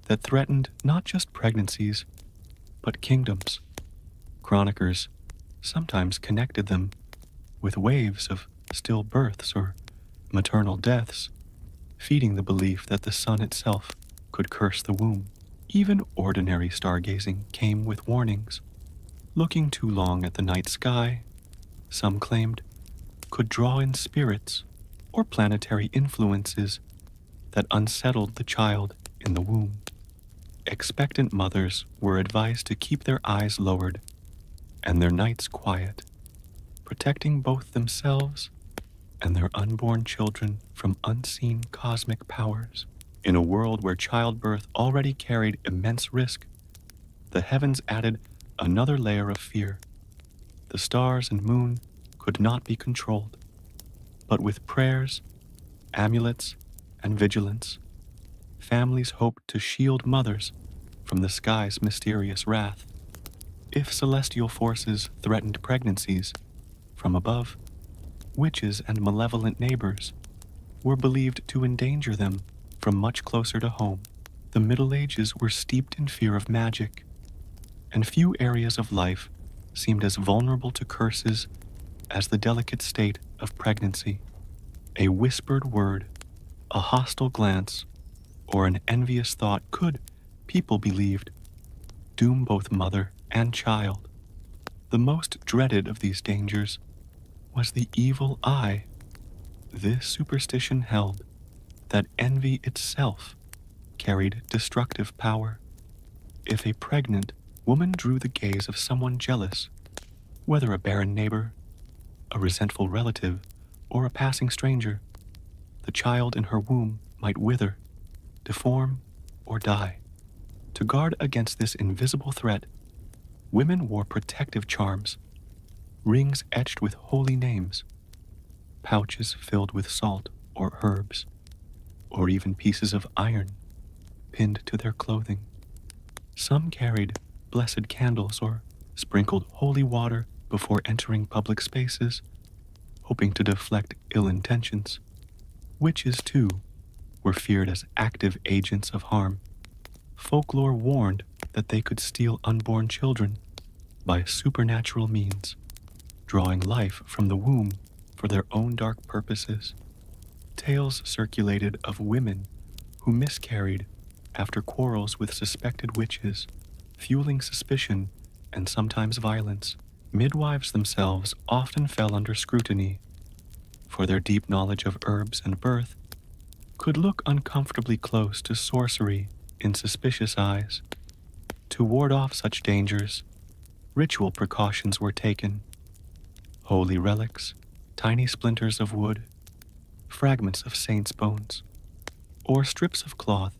that threatened not just pregnancies, but kingdoms. Chroniclers sometimes connected them with waves of stillbirths or maternal deaths, feeding the belief that the sun itself could curse the womb. Even ordinary stargazing came with warnings. Looking too long at the night sky, some claimed, could draw in spirits or planetary influences that unsettled the child in the womb. Expectant mothers were advised to keep their eyes lowered and their nights quiet, protecting both themselves and their unborn children from unseen cosmic powers. In a world where childbirth already carried immense risk, the heavens added another layer of fear. The stars and moon could not be controlled, But with prayers, amulets, and vigilance, families hoped to shield mothers from the sky's mysterious wrath. If celestial forces threatened pregnancies from above, witches and malevolent neighbors were believed to endanger them from much closer to home. The Middle Ages were steeped in fear of magic, and few areas of life seemed as vulnerable to curses as the delicate state of pregnancy. A whispered word, a hostile glance, or an envious thought could, people believed, doom both mother and child. The most dreaded of these dangers was the evil eye. This superstition held that envy itself carried destructive power. If a pregnant woman drew the gaze of someone jealous, whether a barren neighbor, a resentful relative, or a passing stranger, the child in her womb might wither, deform, or die. To guard against this invisible threat, women wore protective charms, rings etched with holy names, pouches filled with salt or herbs, or even pieces of iron pinned to their clothing. Some carried blessed candles or sprinkled holy water before entering public spaces, hoping to deflect ill intentions. Witches, too, were feared as active agents of harm. Folklore warned that they could steal unborn children by supernatural means, drawing life from the womb for their own dark purposes. Tales circulated of women who miscarried after quarrels with suspected witches, fueling suspicion and sometimes violence. Midwives themselves often fell under scrutiny, for their deep knowledge of herbs and birth could look uncomfortably close to sorcery in suspicious eyes. To ward off such dangers, ritual precautions were taken. Holy relics, tiny splinters of wood, fragments of saints' bones, or strips of cloth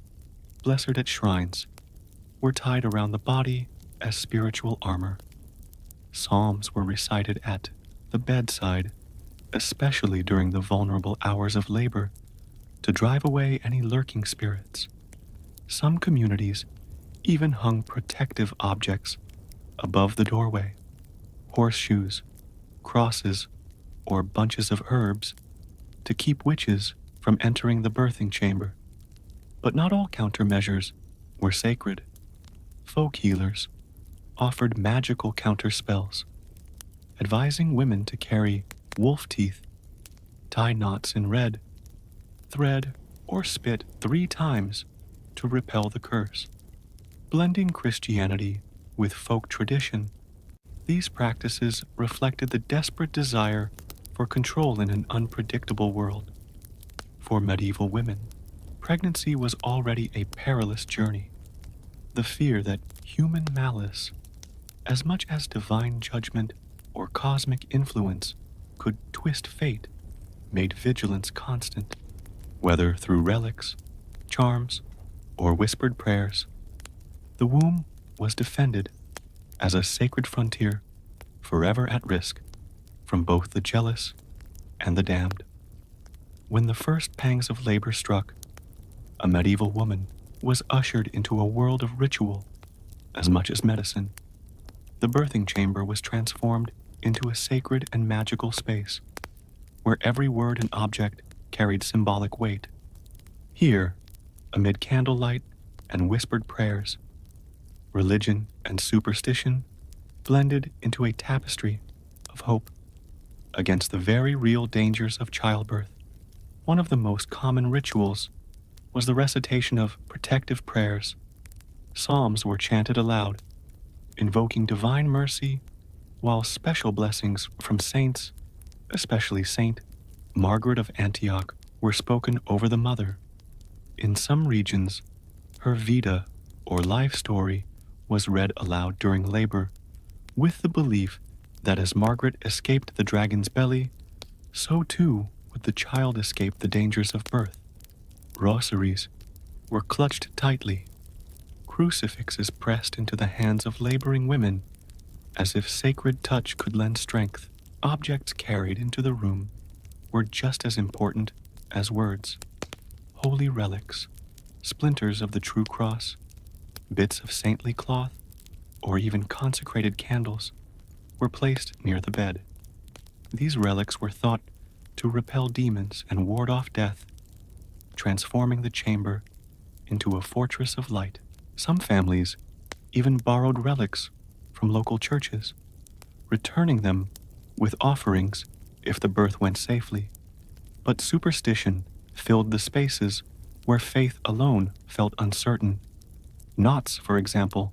blessed at shrines were tied around the body as spiritual armor. Psalms were recited at the bedside, especially during the vulnerable hours of labor, to drive away any lurking spirits. Some communities even hung protective objects above the doorway, horseshoes, crosses, or bunches of herbs to keep witches from entering the birthing chamber. But not all countermeasures were sacred. Folk healers offered magical counterspells, advising women to carry wolf teeth, tie knots in red, thread, or spit 3 times to repel the curse. Blending Christianity with folk tradition, these practices reflected the desperate desire for control in an unpredictable world. For medieval women, pregnancy was already a perilous journey. The fear that human malice, as much as divine judgment or cosmic influence, could twist fate, made vigilance constant. Whether through relics, charms, or whispered prayers, the womb was defended as a sacred frontier, forever at risk from both the jealous and the damned. When the first pangs of labor struck, a medieval woman was ushered into a world of ritual as much as medicine. The birthing chamber was transformed into a sacred and magical space, where every word and object carried symbolic weight. Here, amid candlelight and whispered prayers, religion and superstition blended into a tapestry of hope against the very real dangers of childbirth. One of the most common rituals was the recitation of protective prayers. Psalms were chanted aloud, invoking divine mercy, while special blessings from saints, especially Saint Margaret of Antioch, were spoken over the mother. In some regions, her Vita, or life story, was read aloud during labor, with the belief that as Margaret escaped the dragon's belly, so too would the child escape the dangers of birth. Rosaries were clutched tightly, crucifixes pressed into the hands of laboring women, as if sacred touch could lend strength. Objects carried into the room were just as important as words. Holy relics, splinters of the true cross, bits of saintly cloth, or even consecrated candles were placed near the bed. These relics were thought to repel demons and ward off death, transforming the chamber into a fortress of light. Some families even borrowed relics from local churches, returning them with offerings if the birth went safely. But superstition filled the spaces where faith alone felt uncertain. Knots, for example,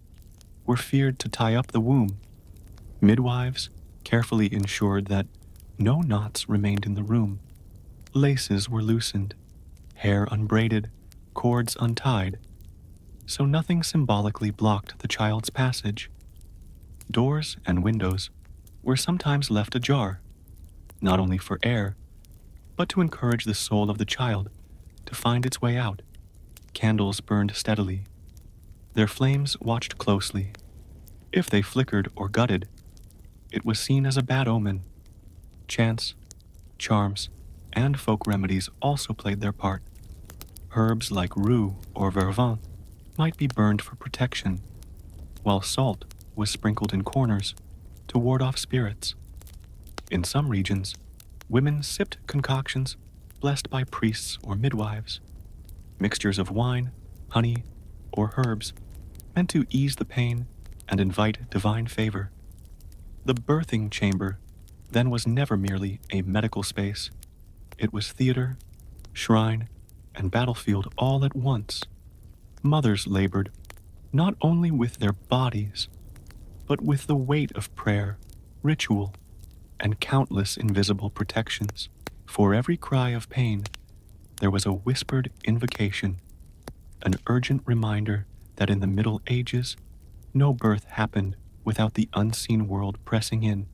were feared to tie up the womb. Midwives carefully ensured that no knots remained in the room. Laces were loosened, hair unbraided, cords untied, so nothing symbolically blocked the child's passage. Doors and windows were sometimes left ajar, not only for air, but to encourage the soul of the child to find its way out. Candles burned steadily, their flames watched closely. If they flickered or gutted, it was seen as a bad omen. Chants, charms, and folk remedies also played their part. Herbs like rue or vervin might be burned for protection, while salt was sprinkled in corners to ward off spirits. In some regions, women sipped concoctions blessed by priests or midwives, mixtures of wine, honey, or herbs meant to ease the pain and invite divine favor. The birthing chamber then was never merely a medical space. It was theater, shrine, and battlefield all at once. Mothers labored not only with their bodies, but with the weight of prayer, ritual, and countless invisible protections. For every cry of pain, there was a whispered invocation, an urgent reminder that in the Middle Ages, no birth happened without the unseen world pressing in.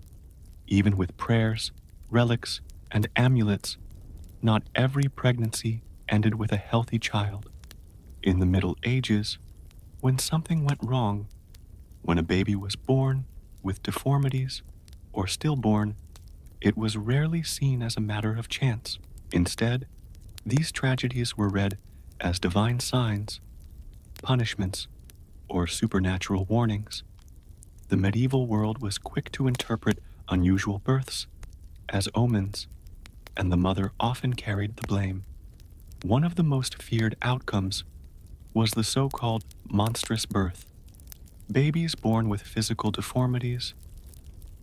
Even with prayers, relics, and amulets, not every pregnancy ended with a healthy child. In the Middle Ages, when something went wrong, when a baby was born with deformities or stillborn, it was rarely seen as a matter of chance. Instead, these tragedies were read as divine signs, punishments, or supernatural warnings. The medieval world was quick to interpret unusual births as omens, and the mother often carried the blame. One of the most feared outcomes was the so-called monstrous birth. Babies born with physical deformities,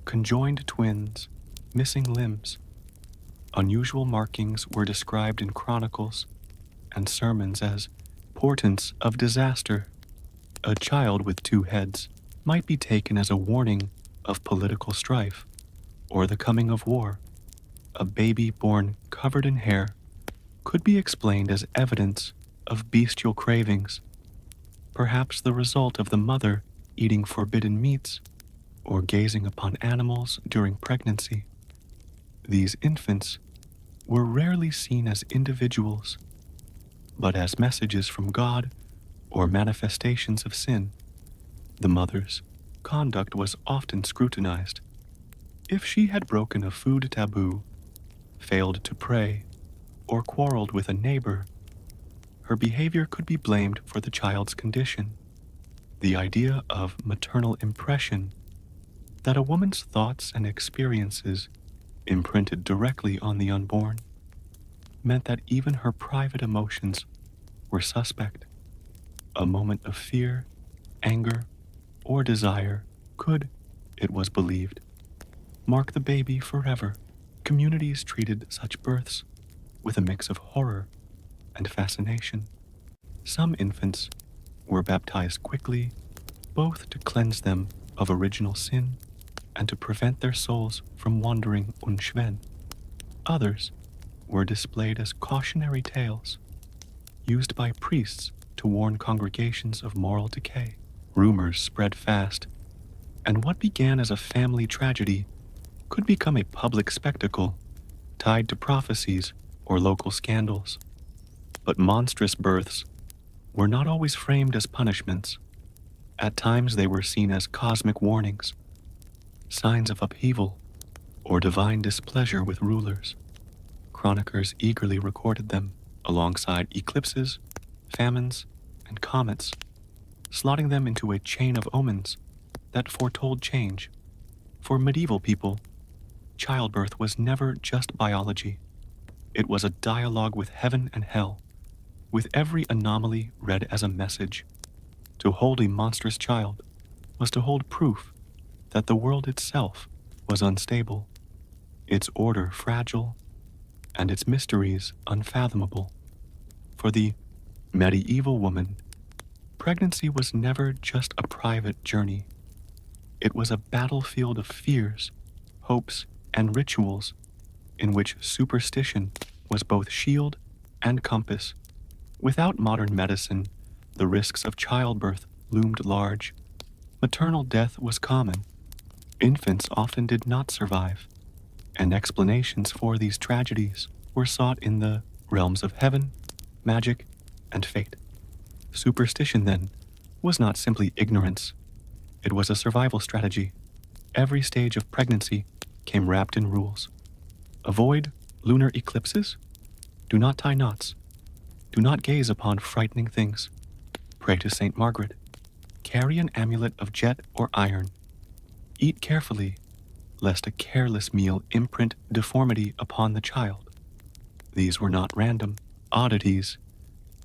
conjoined twins, missing limbs. Unusual markings were described in chronicles and sermons as portents of disaster. A child with two heads might be taken as a warning of political strife or the coming of war. A baby born covered in hair could be explained as evidence of bestial cravings, perhaps the result of the mother eating forbidden meats or gazing upon animals during pregnancy. These infants were rarely seen as individuals, but as messages from God or manifestations of sin. The mother's conduct was often scrutinized. If she had broken a food taboo, failed to pray, or quarreled with a neighbor, her behavior could be blamed for the child's condition. The idea of maternal impression, that a woman's thoughts and experiences imprinted directly on the unborn, meant that even her private emotions were suspect. A moment of fear, anger, or desire could, it was believed, mark the baby forever. Communities treated such births with a mix of horror and fascination. Some infants were baptized quickly, both to cleanse them of original sin and to prevent their souls from wandering unschwen. Others were displayed as cautionary tales, used by priests to warn congregations of moral decay. Rumors spread fast, and what began as a family tragedy could become a public spectacle tied to prophecies or local scandals. But monstrous births were not always framed as punishments. At times they were seen as cosmic warnings, signs of upheaval or divine displeasure with rulers. Chroniclers eagerly recorded them alongside eclipses, famines, and comets, slotting them into a chain of omens that foretold change. For medieval people, childbirth was never just biology. It was a dialogue with heaven and hell, with every anomaly read as a message. To hold a monstrous child was to hold proof that the world itself was unstable, its order fragile, and its mysteries unfathomable. For the medieval woman, pregnancy was never just a private journey. It was a battlefield of fears, hopes, and rituals in which superstition was both shield and compass. Without modern medicine, the risks of childbirth loomed large. Maternal death was common. Infants often did not survive, and explanations for these tragedies were sought in the realms of heaven, magic, and fate. Superstition, then, was not simply ignorance. It was a survival strategy. Every stage of pregnancy came wrapped in rules. Avoid lunar eclipses. Do not tie knots. Do not gaze upon frightening things. Pray to Saint Margaret. Carry an amulet of jet or iron. Eat carefully, lest a careless meal imprint deformity upon the child. These were not random oddities,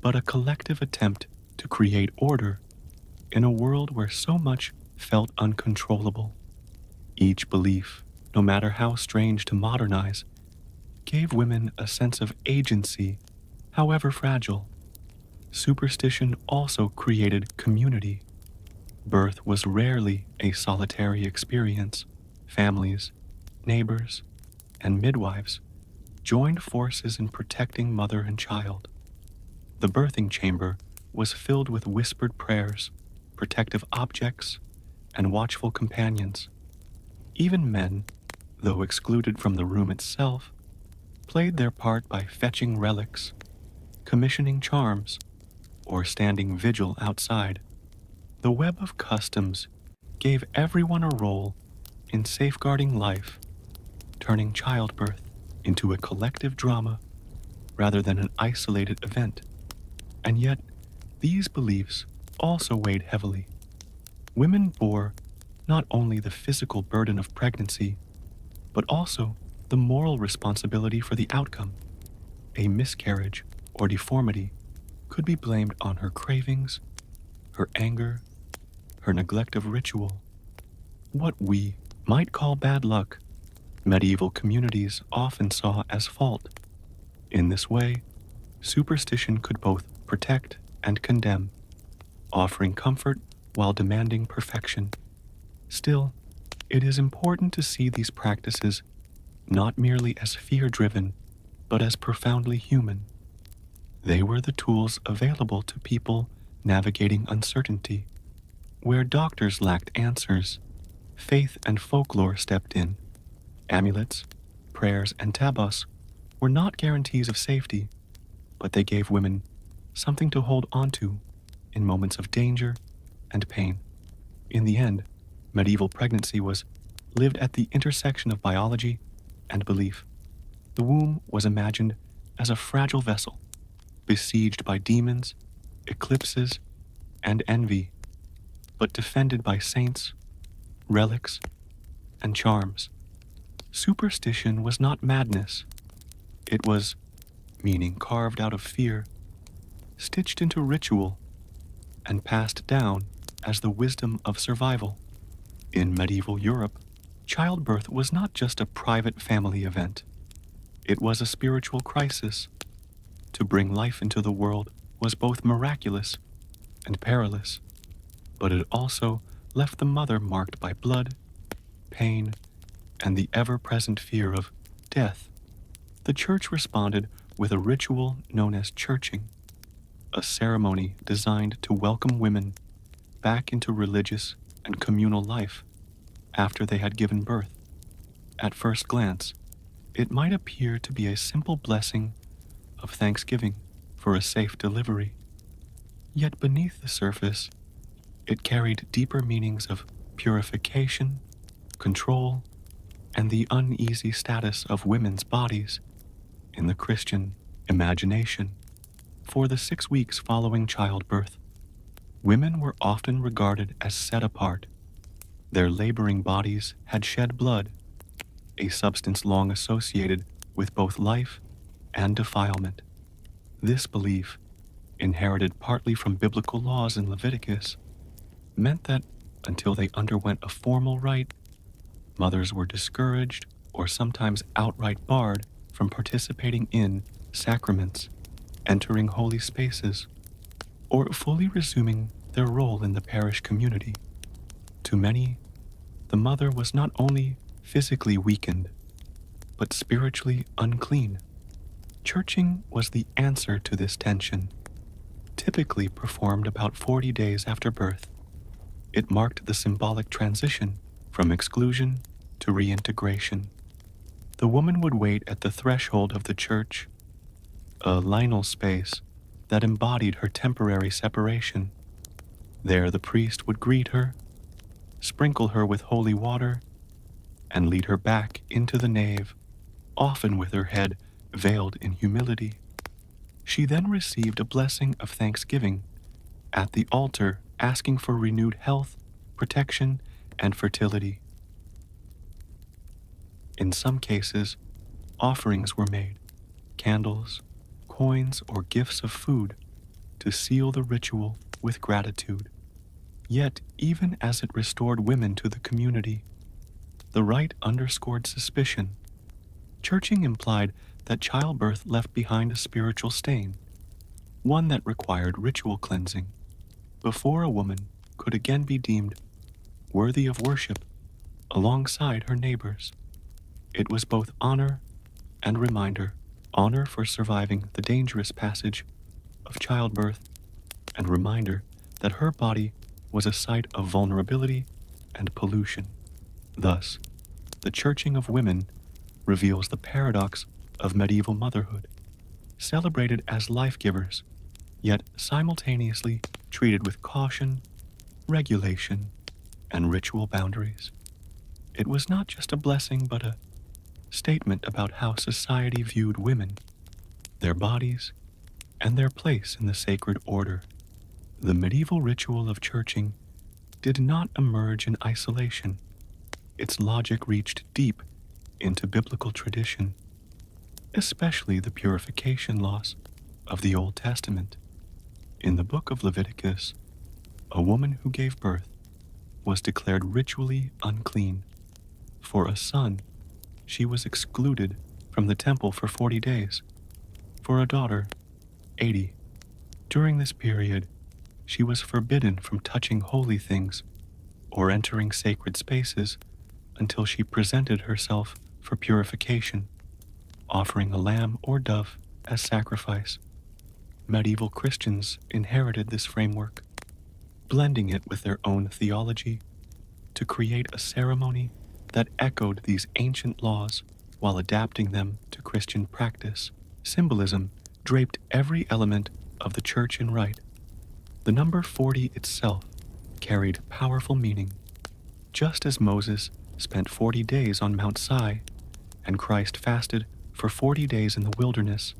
but a collective attempt to create order in a world where so much felt uncontrollable. Each belief, no matter how strange to modernize, gave women a sense of agency, however fragile. Superstition also created community. Birth was rarely a solitary experience. Families, neighbors, and midwives joined forces in protecting mother and child. The birthing chamber was filled with whispered prayers, protective objects, and watchful companions. Even men, though excluded from the room itself, played their part by fetching relics, commissioning charms, or standing vigil outside. The web of customs gave everyone a role in safeguarding life, turning childbirth into a collective drama rather than an isolated event. And yet, these beliefs also weighed heavily. Women bore not only the physical burden of pregnancy, but also the moral responsibility for the outcome. A miscarriage or deformity could be blamed on her cravings, her anger, her neglect of ritual. What we might call bad luck, medieval communities often saw as fault. In this way, superstition could both protect and condemn, offering comfort while demanding perfection. Still, it is important to see these practices not merely as fear-driven, but as profoundly human. They were the tools available to people navigating uncertainty. Where doctors lacked answers, faith and folklore stepped in. Amulets, prayers, and tabas were not guarantees of safety, but they gave women something to hold onto in moments of danger and pain. In the end, medieval pregnancy was lived at the intersection of biology and belief. The womb was imagined as a fragile vessel, besieged by demons, eclipses, and envy, but defended by saints, relics, and charms. Superstition was not madness. It was meaning carved out of fear, stitched into ritual, and passed down as the wisdom of survival. In medieval Europe, childbirth was not just a private family event. It was a spiritual crisis. To bring life into the world was both miraculous and perilous, but it also left the mother marked by blood, pain, and the ever-present fear of death. The church responded with a ritual known as churching, a ceremony designed to welcome women back into religious and communal life after they had given birth. At first glance, it might appear to be a simple blessing of thanksgiving for a safe delivery. Yet beneath the surface, it carried deeper meanings of purification, control, and the uneasy status of women's bodies in the Christian imagination. For the 6 weeks following childbirth, women were often regarded as set apart. Their laboring bodies had shed blood, a substance long associated with both life and defilement. This belief, inherited partly from biblical laws in Leviticus, meant that until they underwent a formal rite, mothers were discouraged or sometimes outright barred from participating in sacraments, entering holy spaces, or fully resuming their role in the parish community. To many, the mother was not only physically weakened, but spiritually unclean. Churching was the answer to this tension, typically performed about 40 days after birth. It marked the symbolic transition from exclusion to reintegration. The woman would wait at the threshold of the church, a liminal space that embodied her temporary separation. There the priest would greet her, sprinkle her with holy water, and lead her back into the nave, often with her head veiled in humility. She then received a blessing of thanksgiving at the altar, asking for renewed health, protection, and fertility. In some cases, offerings were made, candles, coins, or gifts of food, to seal the ritual with gratitude. Yet, even as it restored women to the community, the rite underscored suspicion. Churching implied that childbirth left behind a spiritual stain, one that required ritual cleansing, before a woman could again be deemed worthy of worship alongside her neighbors. It was both honor and reminder: honor for surviving the dangerous passage of childbirth, and reminder that her body was a site of vulnerability and pollution. Thus, the churching of women reveals the paradox of medieval motherhood, celebrated as life-givers, yet simultaneously treated with caution, regulation, and ritual boundaries. It was not just a blessing, but a statement about how society viewed women, their bodies, and their place in the sacred order. The medieval ritual of churching did not emerge in isolation. Its logic reached deep into biblical tradition, especially the purification laws of the Old Testament. In the book of Leviticus, a woman who gave birth was declared ritually unclean. For a son, she was excluded from the temple for 40 days. For a daughter, 80. During this period, she was forbidden from touching holy things or entering sacred spaces until she presented herself for purification, offering a lamb or dove as sacrifice. Medieval Christians inherited this framework, blending it with their own theology to create a ceremony that echoed these ancient laws while adapting them to Christian practice. Symbolism draped every element of the church in rite. The number 40 itself carried powerful meaning. Just as Moses spent 40 days on Mount Sinai and Christ fasted for 40 days in the wilderness,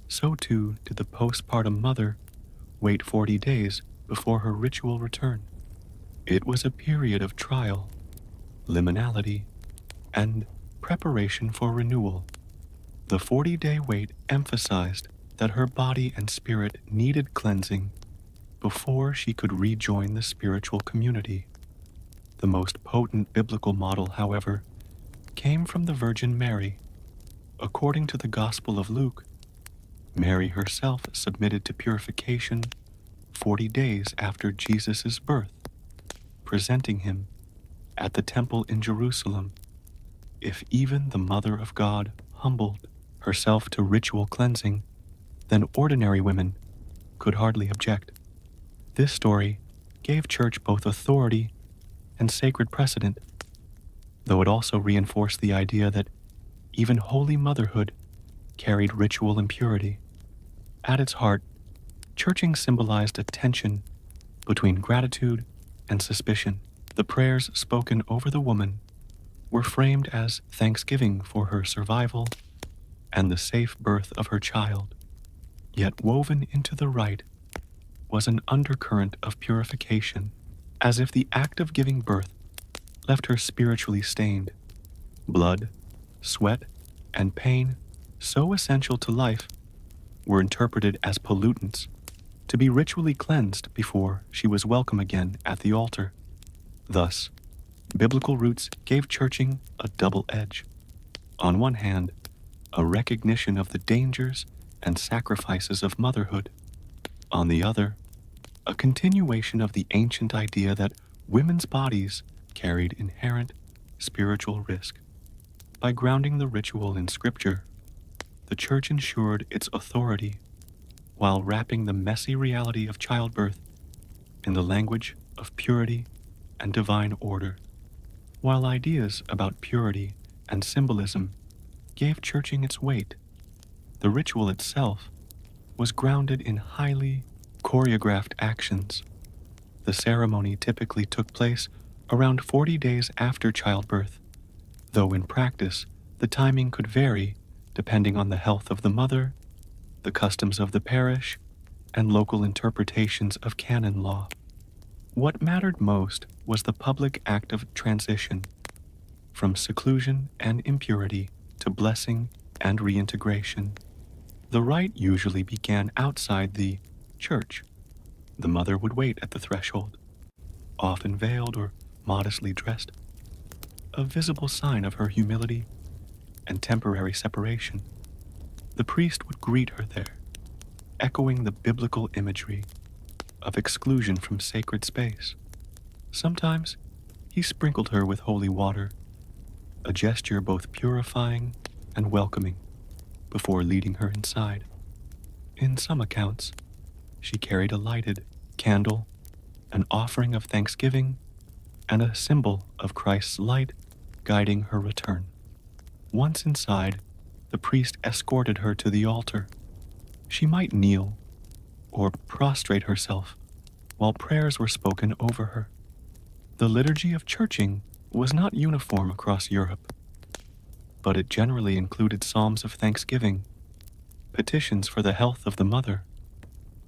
so too did the postpartum mother wait 40 days before her ritual return. It was a period of trial, liminality, and preparation for renewal. The 40-day wait emphasized that her body and spirit needed cleansing before she could rejoin the spiritual community. The most potent biblical model, however, came from the Virgin Mary. According to the Gospel of Luke, Mary herself submitted to purification 40 days after Jesus' birth, presenting him at the temple in Jerusalem. If even the Mother of God humbled herself to ritual cleansing, then ordinary women could hardly object. This story gave church both authority and sacred precedent, though it also reinforced the idea that even holy motherhood carried ritual impurity. At its heart, churching symbolized a tension between gratitude and suspicion. The prayers spoken over the woman were framed as thanksgiving for her survival and the safe birth of her child. Yet woven into the rite was an undercurrent of purification, as if the act of giving birth left her spiritually stained. Blood, sweat, and pain, so essential to life, were interpreted as pollutants to be ritually cleansed before she was welcome again at the altar. Thus, biblical roots gave churching a double edge. On one hand, a recognition of the dangers and sacrifices of motherhood. On the other, a continuation of the ancient idea that women's bodies carried inherent spiritual risk. By grounding the ritual in Scripture, the Church ensured its authority while wrapping the messy reality of childbirth in the language of purity and divine order. While ideas about purity and symbolism gave churching its weight, the ritual itself was grounded in highly choreographed actions. The ceremony typically took place around 40 days after childbirth, though in practice the timing could vary depending on the health of the mother, the customs of the parish, and local interpretations of canon law. What mattered most was the public act of transition, from seclusion and impurity to blessing and reintegration. The rite usually began outside the church. The mother would wait at the threshold, often veiled or modestly dressed, a visible sign of her humility and temporary separation. The priest would greet her there, echoing the biblical imagery of exclusion from sacred space. Sometimes he sprinkled her with holy water, a gesture both purifying and welcoming, before leading her inside. In some accounts, she carried a lighted candle, an offering of thanksgiving, and a symbol of Christ's light guiding her return. Once inside, the priest escorted her to the altar. She might kneel or prostrate herself while prayers were spoken over her. The liturgy of churching was not uniform across Europe, but it generally included psalms of thanksgiving, petitions for the health of the mother,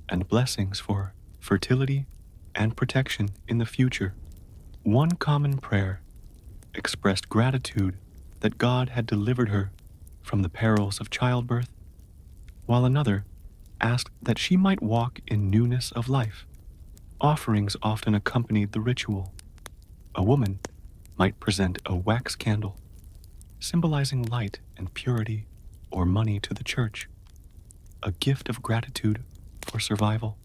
and blessings for fertility and protection in the future. One common prayer expressed gratitude that God had delivered her from the perils of childbirth, while another asked that she might walk in newness of life. Offerings often accompanied the ritual. A woman might present a wax candle, symbolizing light and purity or money to the church, a gift of gratitude for survival.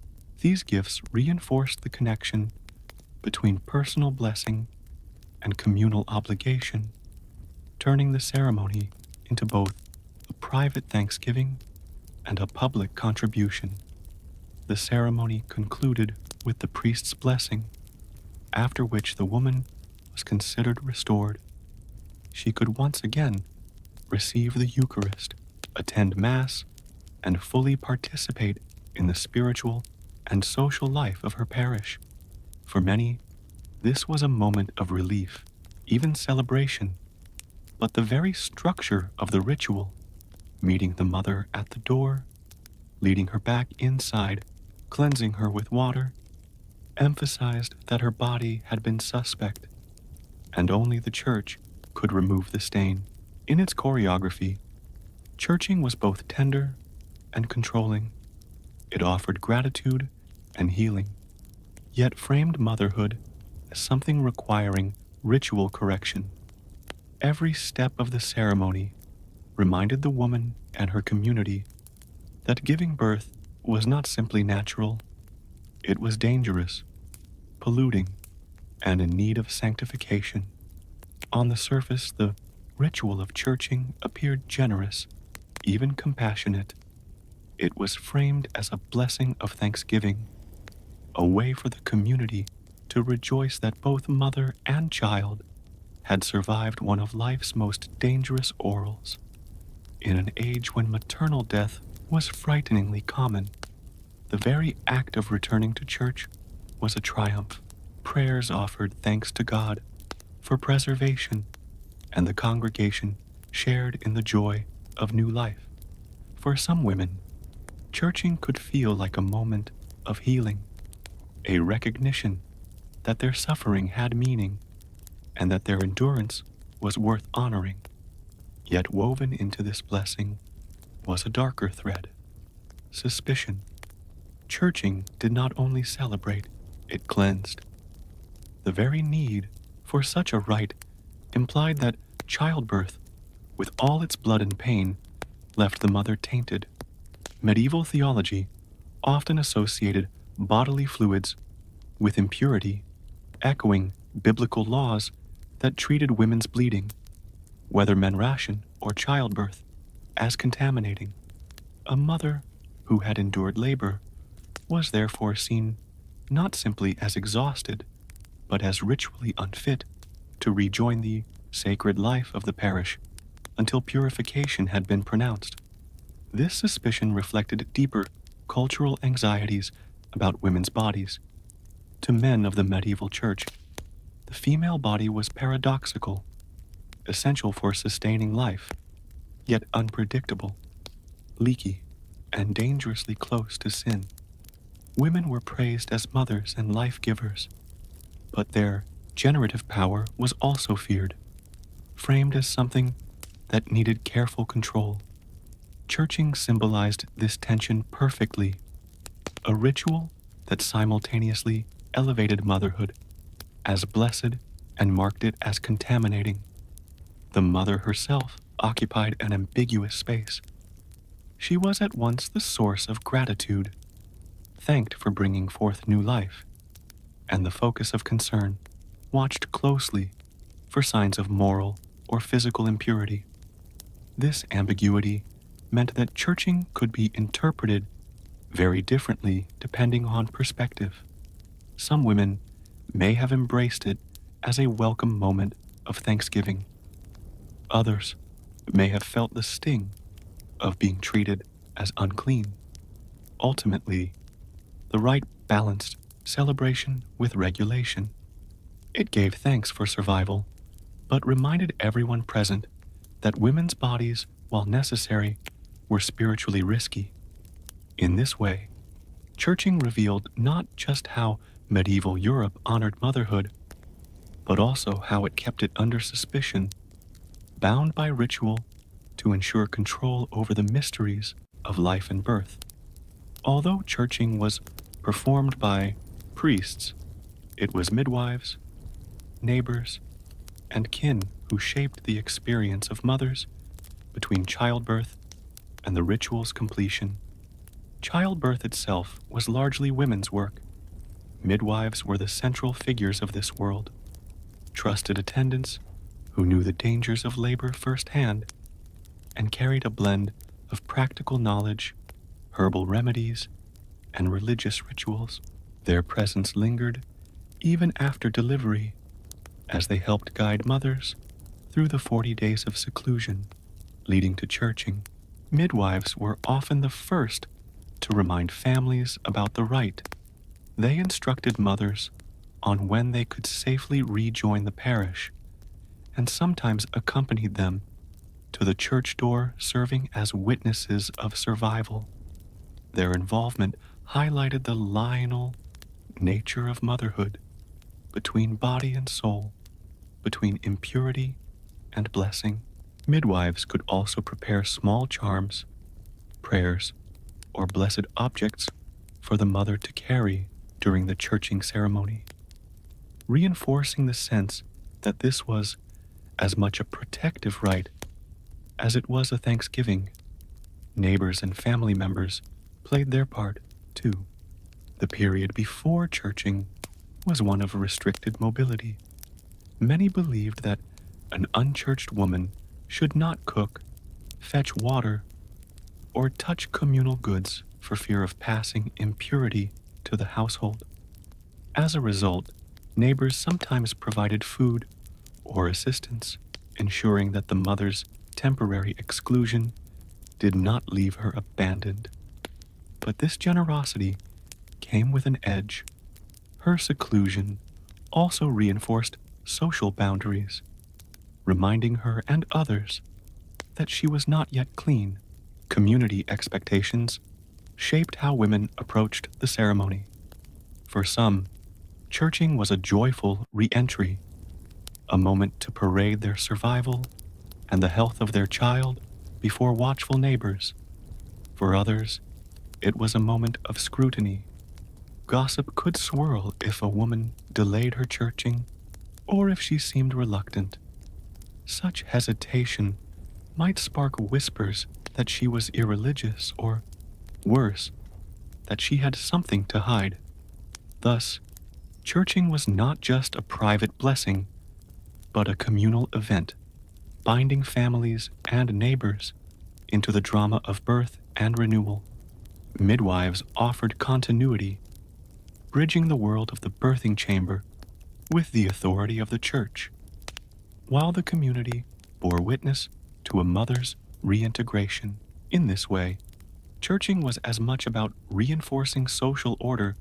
These gifts reinforced the connection between personal blessing and communal obligation, turning the ceremony into both a private thanksgiving and a public contribution. The ceremony concluded with the priest's blessing, after which the woman was considered restored. She could once again receive the Eucharist, attend Mass, and fully participate in the spiritual and social life of her parish. For many, this was a moment of relief, even celebration, but the very structure of the ritual, meeting the mother at the door, leading her back inside, cleansing her with water, emphasized that her body had been suspect, and only the church could remove the stain. In its choreography, churching was both tender and controlling. It offered gratitude and healing, yet framed motherhood as something requiring ritual correction. Every step of the ceremony reminded the woman and her community that giving birth was not simply natural, it was dangerous, polluting, and in need of sanctification. On the surface, the ritual of churching appeared generous, even compassionate. It was framed as a blessing of thanksgiving, a way for the community to rejoice that both mother and child had survived one of life's most dangerous orals. In an age when maternal death was frighteningly common, the very act of returning to church was a triumph. Prayers offered thanks to God for preservation, and the congregation shared in the joy of new life. For some women, churching could feel like a moment of healing, a recognition that their suffering had meaning and that their endurance was worth honoring. Yet woven into this blessing was a darker thread: suspicion. Churching did not only celebrate, it cleansed. The very need for such a rite implied that childbirth, with all its blood and pain, left the mother tainted. Medieval theology often associated bodily fluids with impurity, echoing biblical laws that treated women's bleeding, whether menstruation or childbirth, as contaminating. A mother who had endured labor was therefore seen not simply as exhausted, but as ritually unfit to rejoin the sacred life of the parish until purification had been pronounced. This suspicion reflected deeper cultural anxieties about women's bodies. To men of the medieval church, the female body was paradoxical, essential for sustaining life, yet unpredictable, leaky, and dangerously close to sin. Women were praised as mothers and life givers, but their generative power was also feared, framed as something that needed careful control. Churching symbolized this tension perfectly, a ritual that simultaneously elevated motherhood as blessed and marked it as contaminating. The mother herself occupied an ambiguous space. She was at once the source of gratitude, thanked for bringing forth new life, and the focus of concern, watched closely for signs of moral or physical impurity. This ambiguity meant that churching could be interpreted very differently depending on perspective. Some women may have embraced it as a welcome moment of thanksgiving. Others may have felt the sting of being treated as unclean. Ultimately, the rite balanced celebration with regulation. It gave thanks for survival, but reminded everyone present that women's bodies, while necessary, were spiritually risky. In this way, churching revealed not just how medieval Europe honored motherhood, but also how it kept it under suspicion, bound by ritual to ensure control over the mysteries of life and birth. Although churching was performed by priests, it was midwives, neighbors, and kin who shaped the experience of mothers between childbirth and the ritual's completion. Childbirth itself was largely women's work. Midwives were the central figures of this world, trusted attendants who knew the dangers of labor firsthand and carried a blend of practical knowledge, herbal remedies, and religious rituals. Their presence lingered even after delivery, as they helped guide mothers through the 40 days of seclusion leading to churching. Midwives were often the first to remind families about the rite. They instructed mothers on when they could safely rejoin the parish, and sometimes accompanied them to the church door, serving as witnesses of survival. Their involvement highlighted the liminal nature of motherhood, between body and soul, between impurity and blessing. Midwives could also prepare small charms, prayers, or blessed objects for the mother to carry during the churching ceremony, reinforcing the sense that this was as much a protective rite as it was a thanksgiving. Neighbors and family members played their part, too. The period before churching was one of restricted mobility. Many believed that an unchurched woman should not cook, fetch water, or touch communal goods for fear of passing impurity to the household. As a result, neighbors sometimes provided food or assistance, ensuring that the mother's temporary exclusion did not leave her abandoned. But this generosity came with an edge. Her seclusion also reinforced social boundaries, reminding her and others that she was not yet clean. Community expectations shaped how women approached the ceremony. For some, churching was a joyful re-entry, a moment to parade their survival and the health of their child before watchful neighbors. For others, it was a moment of scrutiny. Gossip could swirl if a woman delayed her churching or if she seemed reluctant. Such hesitation might spark whispers that she was irreligious or, worse, that she had something to hide. Thus, churching was not just a private blessing, but a communal event, binding families and neighbors into the drama of birth and renewal. Midwives offered continuity, bridging the world of the birthing chamber with the authority of the church, while the community bore witness to a mother's reintegration. In this way, churching was as much about reinforcing social order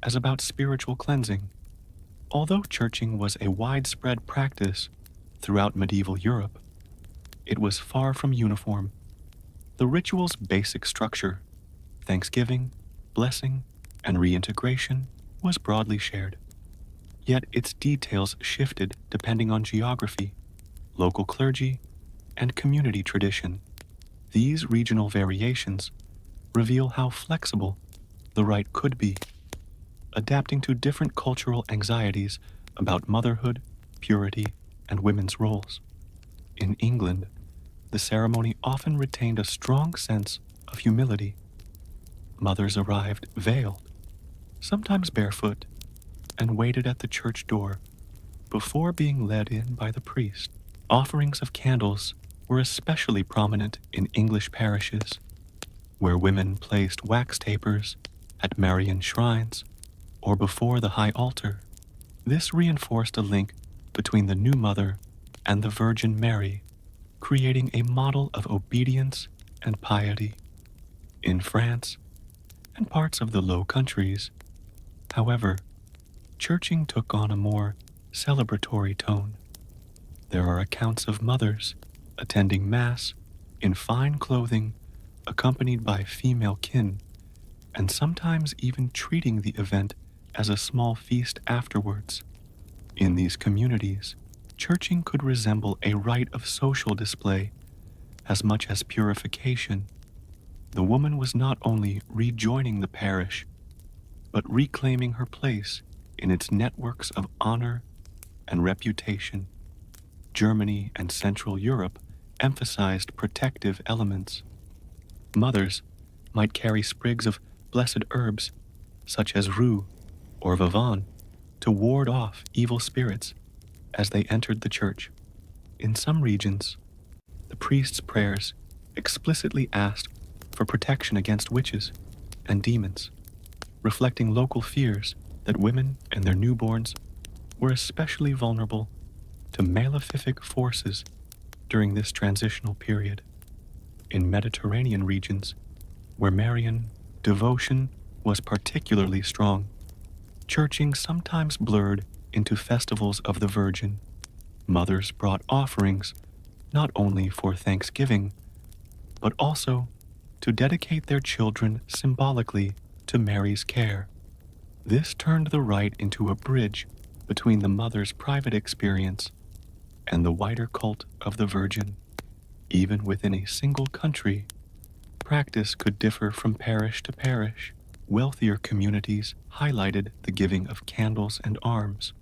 as about spiritual cleansing. Although churching was a widespread practice throughout medieval Europe, it was far from uniform. The ritual's basic structure, thanksgiving, blessing, and reintegration, was broadly shared. Yet its details shifted depending on geography, local clergy, and community tradition. These regional variations reveal how flexible the rite could be, adapting to different cultural anxieties about motherhood, purity, and women's roles. In England, the ceremony often retained a strong sense of humility. Mothers arrived veiled, sometimes barefoot, and waited at the church door before being led in by the priest. Offerings of candles were especially prominent in English parishes, where women placed wax tapers at Marian shrines or before the high altar. This reinforced a link between the new mother and the Virgin Mary, creating a model of obedience and piety. In France and parts of the Low Countries, however, churching took on a more celebratory tone. There are accounts of mothers attending Mass in fine clothing accompanied by female kin, and sometimes even treating the event as a small feast afterwards. In these communities, churching could resemble a rite of social display as much as purification. The woman was not only rejoining the parish, but reclaiming her place in its networks of honor and reputation. Germany and Central Europe emphasized protective elements. Mothers might carry sprigs of blessed herbs, such as rue or vivon, to ward off evil spirits as they entered the church. In some regions, the priest's prayers explicitly asked for protection against witches and demons, reflecting local fears that women and their newborns were especially vulnerable to malefic forces during this transitional period. In Mediterranean regions, where Marian devotion was particularly strong, churching sometimes blurred into festivals of the Virgin. Mothers brought offerings not only for thanksgiving, but also to dedicate their children symbolically to Mary's care. This turned the rite into a bridge between the mother's private experience and the wider cult of the Virgin. Even within a single country, practice could differ from parish to parish. Wealthier communities highlighted the giving of candles and arms.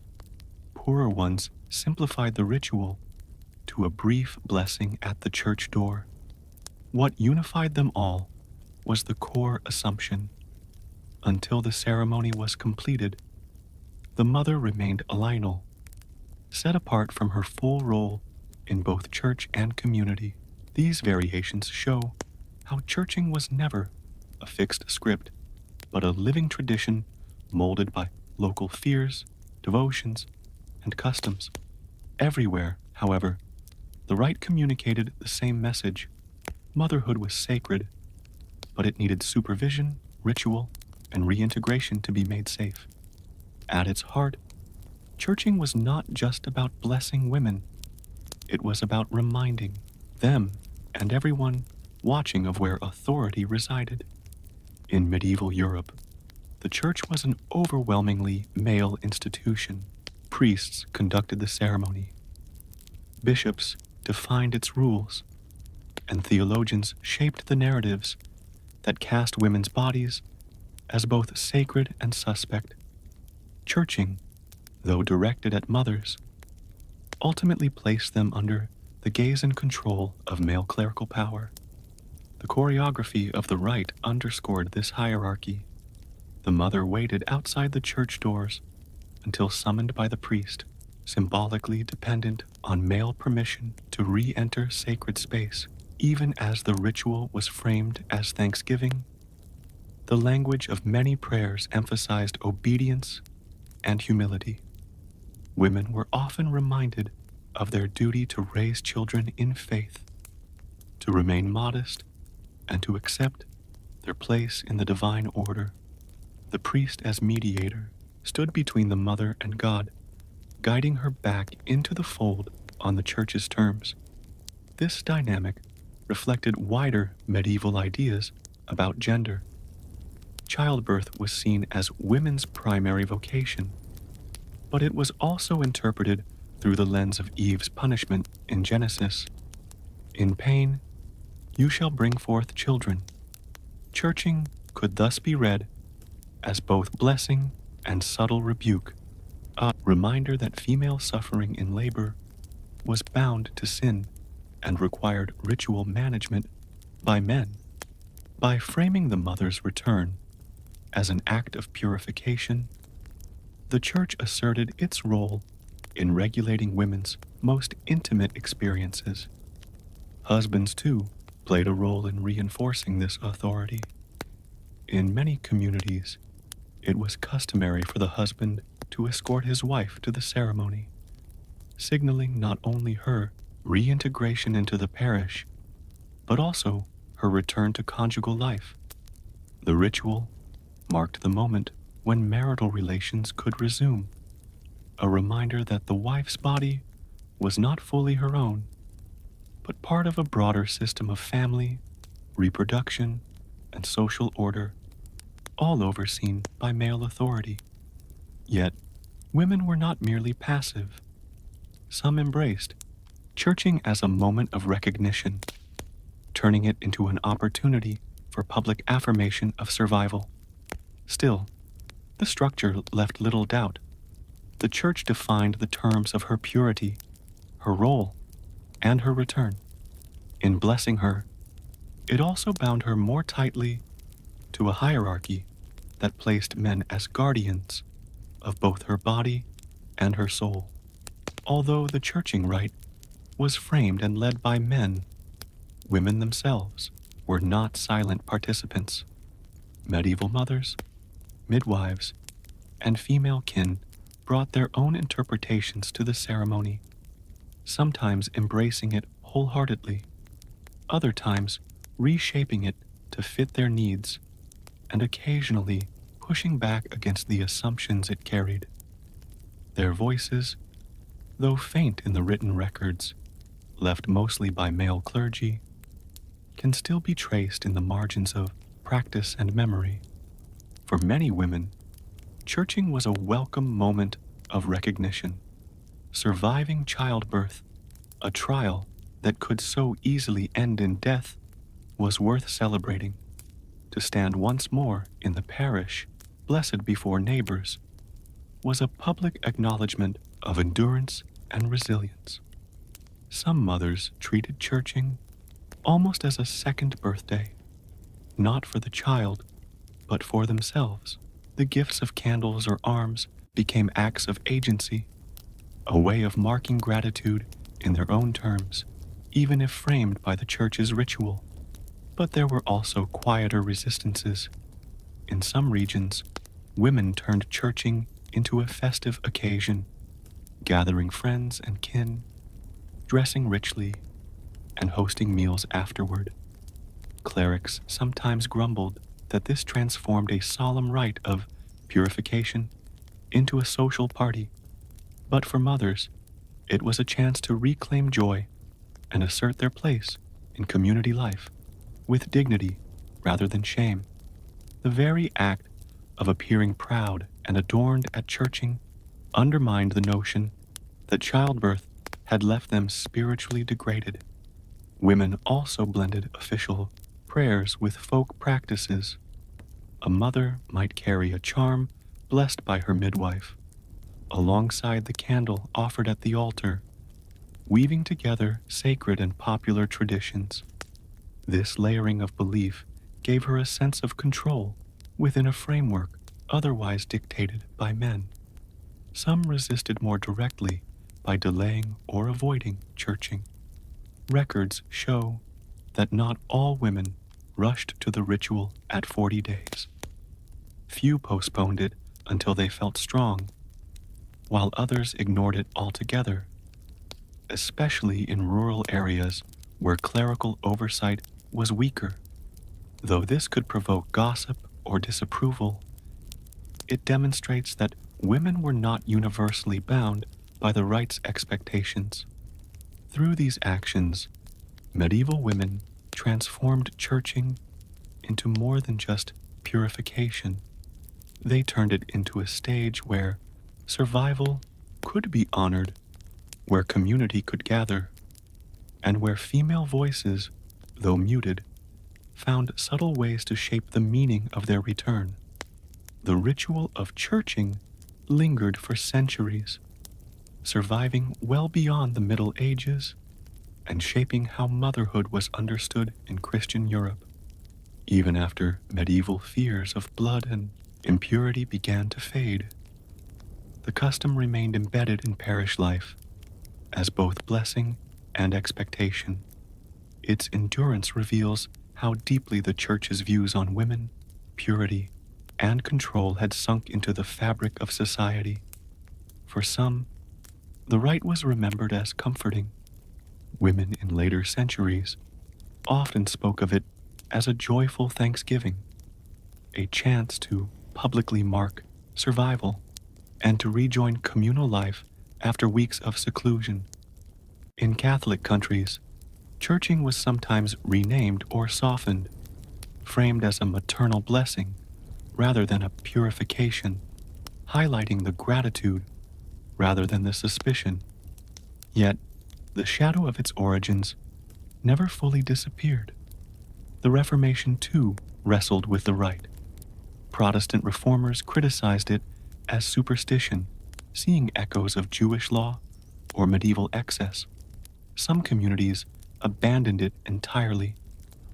Poorer ones simplified the ritual to a brief blessing at the church door. What unified them all was the core assumption. Until the ceremony was completed, the mother remained alienal, set apart from her full role in both church and community. These variations show how churching was never a fixed script, but a living tradition molded by local fears, devotions, and customs. Everywhere, however, the rite communicated the same message. Motherhood was sacred, but it needed supervision, ritual, and reintegration to be made safe. At its heart, churching was not just about blessing women. It was about reminding them and everyone watching of where authority resided. In medieval Europe, the church was an overwhelmingly male institution. Priests conducted the ceremony, bishops defined its rules, and theologians shaped the narratives that cast women's bodies as both sacred and suspect. Churching, though directed at mothers, ultimately placed them under the gaze and control of male clerical power. The choreography of the rite underscored this hierarchy. The mother waited outside the church doors until summoned by the priest, symbolically dependent on male permission to re-enter sacred space. Even as the ritual was framed as thanksgiving, the language of many prayers emphasized obedience and humility. Women were often reminded of their duty to raise children in faith, to remain modest, and to accept their place in the divine order. The priest, as mediator, stood between the mother and God, guiding her back into the fold on the church's terms. This dynamic reflected wider medieval ideas about gender. Childbirth was seen as women's primary vocation, but it was also interpreted through the lens of Eve's punishment in Genesis. In pain, you shall bring forth children. Churching could thus be read as both blessing and subtle rebuke, a reminder that female suffering in labor was bound to sin and required ritual management by men. By framing the mother's return as an act of purification, the church asserted its role in regulating women's most intimate experiences. Husbands, too, played a role in reinforcing this authority. In many communities, it was customary for the husband to escort his wife to the ceremony, signaling not only her reintegration into the parish, but also her return to conjugal life. The ritual marked the moment when marital relations could resume, a reminder that the wife's body was not fully her own, but part of a broader system of family, reproduction, and social order, all overseen by male authority. Yet, women were not merely passive. Some embraced churching as a moment of recognition, turning it into an opportunity for public affirmation of survival. Still, the structure left little doubt. The church defined the terms of her purity, her role, and her return. In blessing her, it also bound her more tightly to a hierarchy that placed men as guardians of both her body and her soul. Although the churching rite was framed and led by men, women themselves were not silent participants. Medieval mothers, midwives, and female kin brought their own interpretations to the ceremony, sometimes embracing it wholeheartedly, other times reshaping it to fit their needs, and occasionally pushing back against the assumptions it carried. Their voices, though faint in the written records, left mostly by male clergy, can still be traced in the margins of practice and memory. For many women, churching was a welcome moment of recognition. Surviving childbirth, a trial that could so easily end in death, was worth celebrating. To stand once more in the parish, blessed before neighbors, was a public acknowledgement of endurance and resilience. Some mothers treated churching almost as a second birthday, not for the child, but for themselves. The gifts of candles or arms became acts of agency, a way of marking gratitude in their own terms, even if framed by the church's ritual. But there were also quieter resistances. In some regions, women turned churching into a festive occasion, gathering friends and kin, dressing richly, and hosting meals afterward. Clerics sometimes grumbled that this transformed a solemn rite of purification into a social party, but for mothers, it was a chance to reclaim joy and assert their place in community life. with dignity rather than shame. The very act of appearing proud and adorned at churching undermined the notion that childbirth had left them spiritually degraded. Women also blended official prayers with folk practices. A mother might carry a charm blessed by her midwife, alongside the candle offered at the altar, weaving together sacred and popular traditions. This layering of belief gave her a sense of control within a framework otherwise dictated by men. Some resisted more directly by delaying or avoiding churching. Records show that not all women rushed to the ritual at 40 days. Few postponed it until they felt strong, while others ignored it altogether, especially in rural areas where clerical oversight was weaker. Though this could provoke gossip or disapproval, it demonstrates that women were not universally bound by the right's expectations. Through these actions, medieval women transformed churching into more than just purification. They turned it into a stage where survival could be honored, where community could gather, and where female voices, though muted, found subtle ways to shape the meaning of their return. The ritual of churching lingered for centuries, surviving well beyond the Middle Ages and shaping how motherhood was understood in Christian Europe. Even after medieval fears of blood and impurity began to fade, the custom remained embedded in parish life as both blessing and expectation. Its endurance reveals how deeply the Church's views on women, purity, and control had sunk into the fabric of society. For some, the rite was remembered as comforting. Women in later centuries often spoke of it as a joyful thanksgiving, a chance to publicly mark survival and to rejoin communal life after weeks of seclusion. In Catholic countries, churching was sometimes renamed or softened, framed as a maternal blessing rather than a purification, highlighting the gratitude rather than the suspicion. Yet, the shadow of its origins never fully disappeared. The Reformation, too, wrestled with the rite. Protestant reformers criticized it as superstition, seeing echoes of Jewish law or medieval excess. Some communities abandoned it entirely,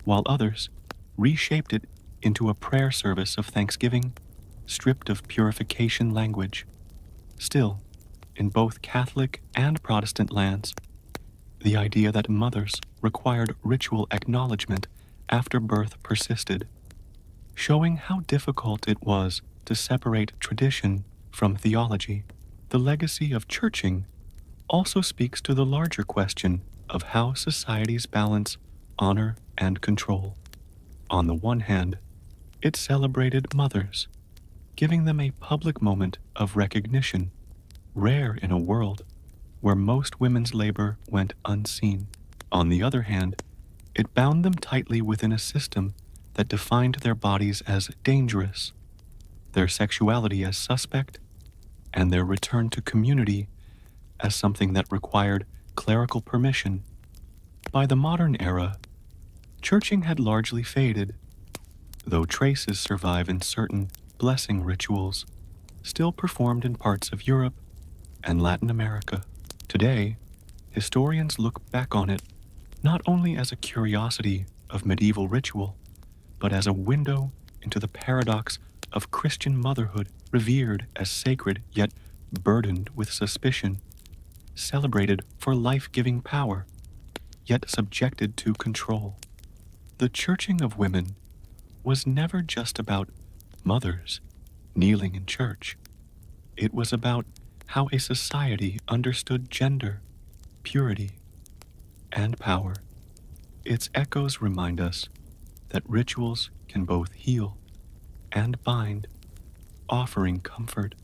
while others reshaped it into a prayer service of thanksgiving, stripped of purification language. Still, in both Catholic and Protestant lands, the idea that mothers required ritual acknowledgement after birth persisted, showing how difficult it was to separate tradition from theology. The legacy of churching also speaks to the larger question of how societies balance honor and control. On the one hand, it celebrated mothers, giving them a public moment of recognition, rare in a world where most women's labor went unseen. On the other hand, it bound them tightly within a system that defined their bodies as dangerous, their sexuality as suspect, and their return to community as something that required clerical permission. By the modern era, churching had largely faded, though traces survive in certain blessing rituals still performed in parts of Europe and Latin America. Today, historians look back on it not only as a curiosity of medieval ritual, but as a window into the paradox of Christian motherhood, revered as sacred yet burdened with suspicion, celebrated for life-giving power, yet subjected to control. The churching of women was never just about mothers kneeling in church. It was about how a society understood gender, purity, and power. Its echoes remind us that rituals can both heal and bind, offering comfort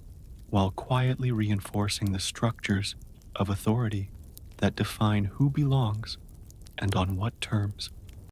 while quietly reinforcing the structures of authority that define who belongs and on what terms.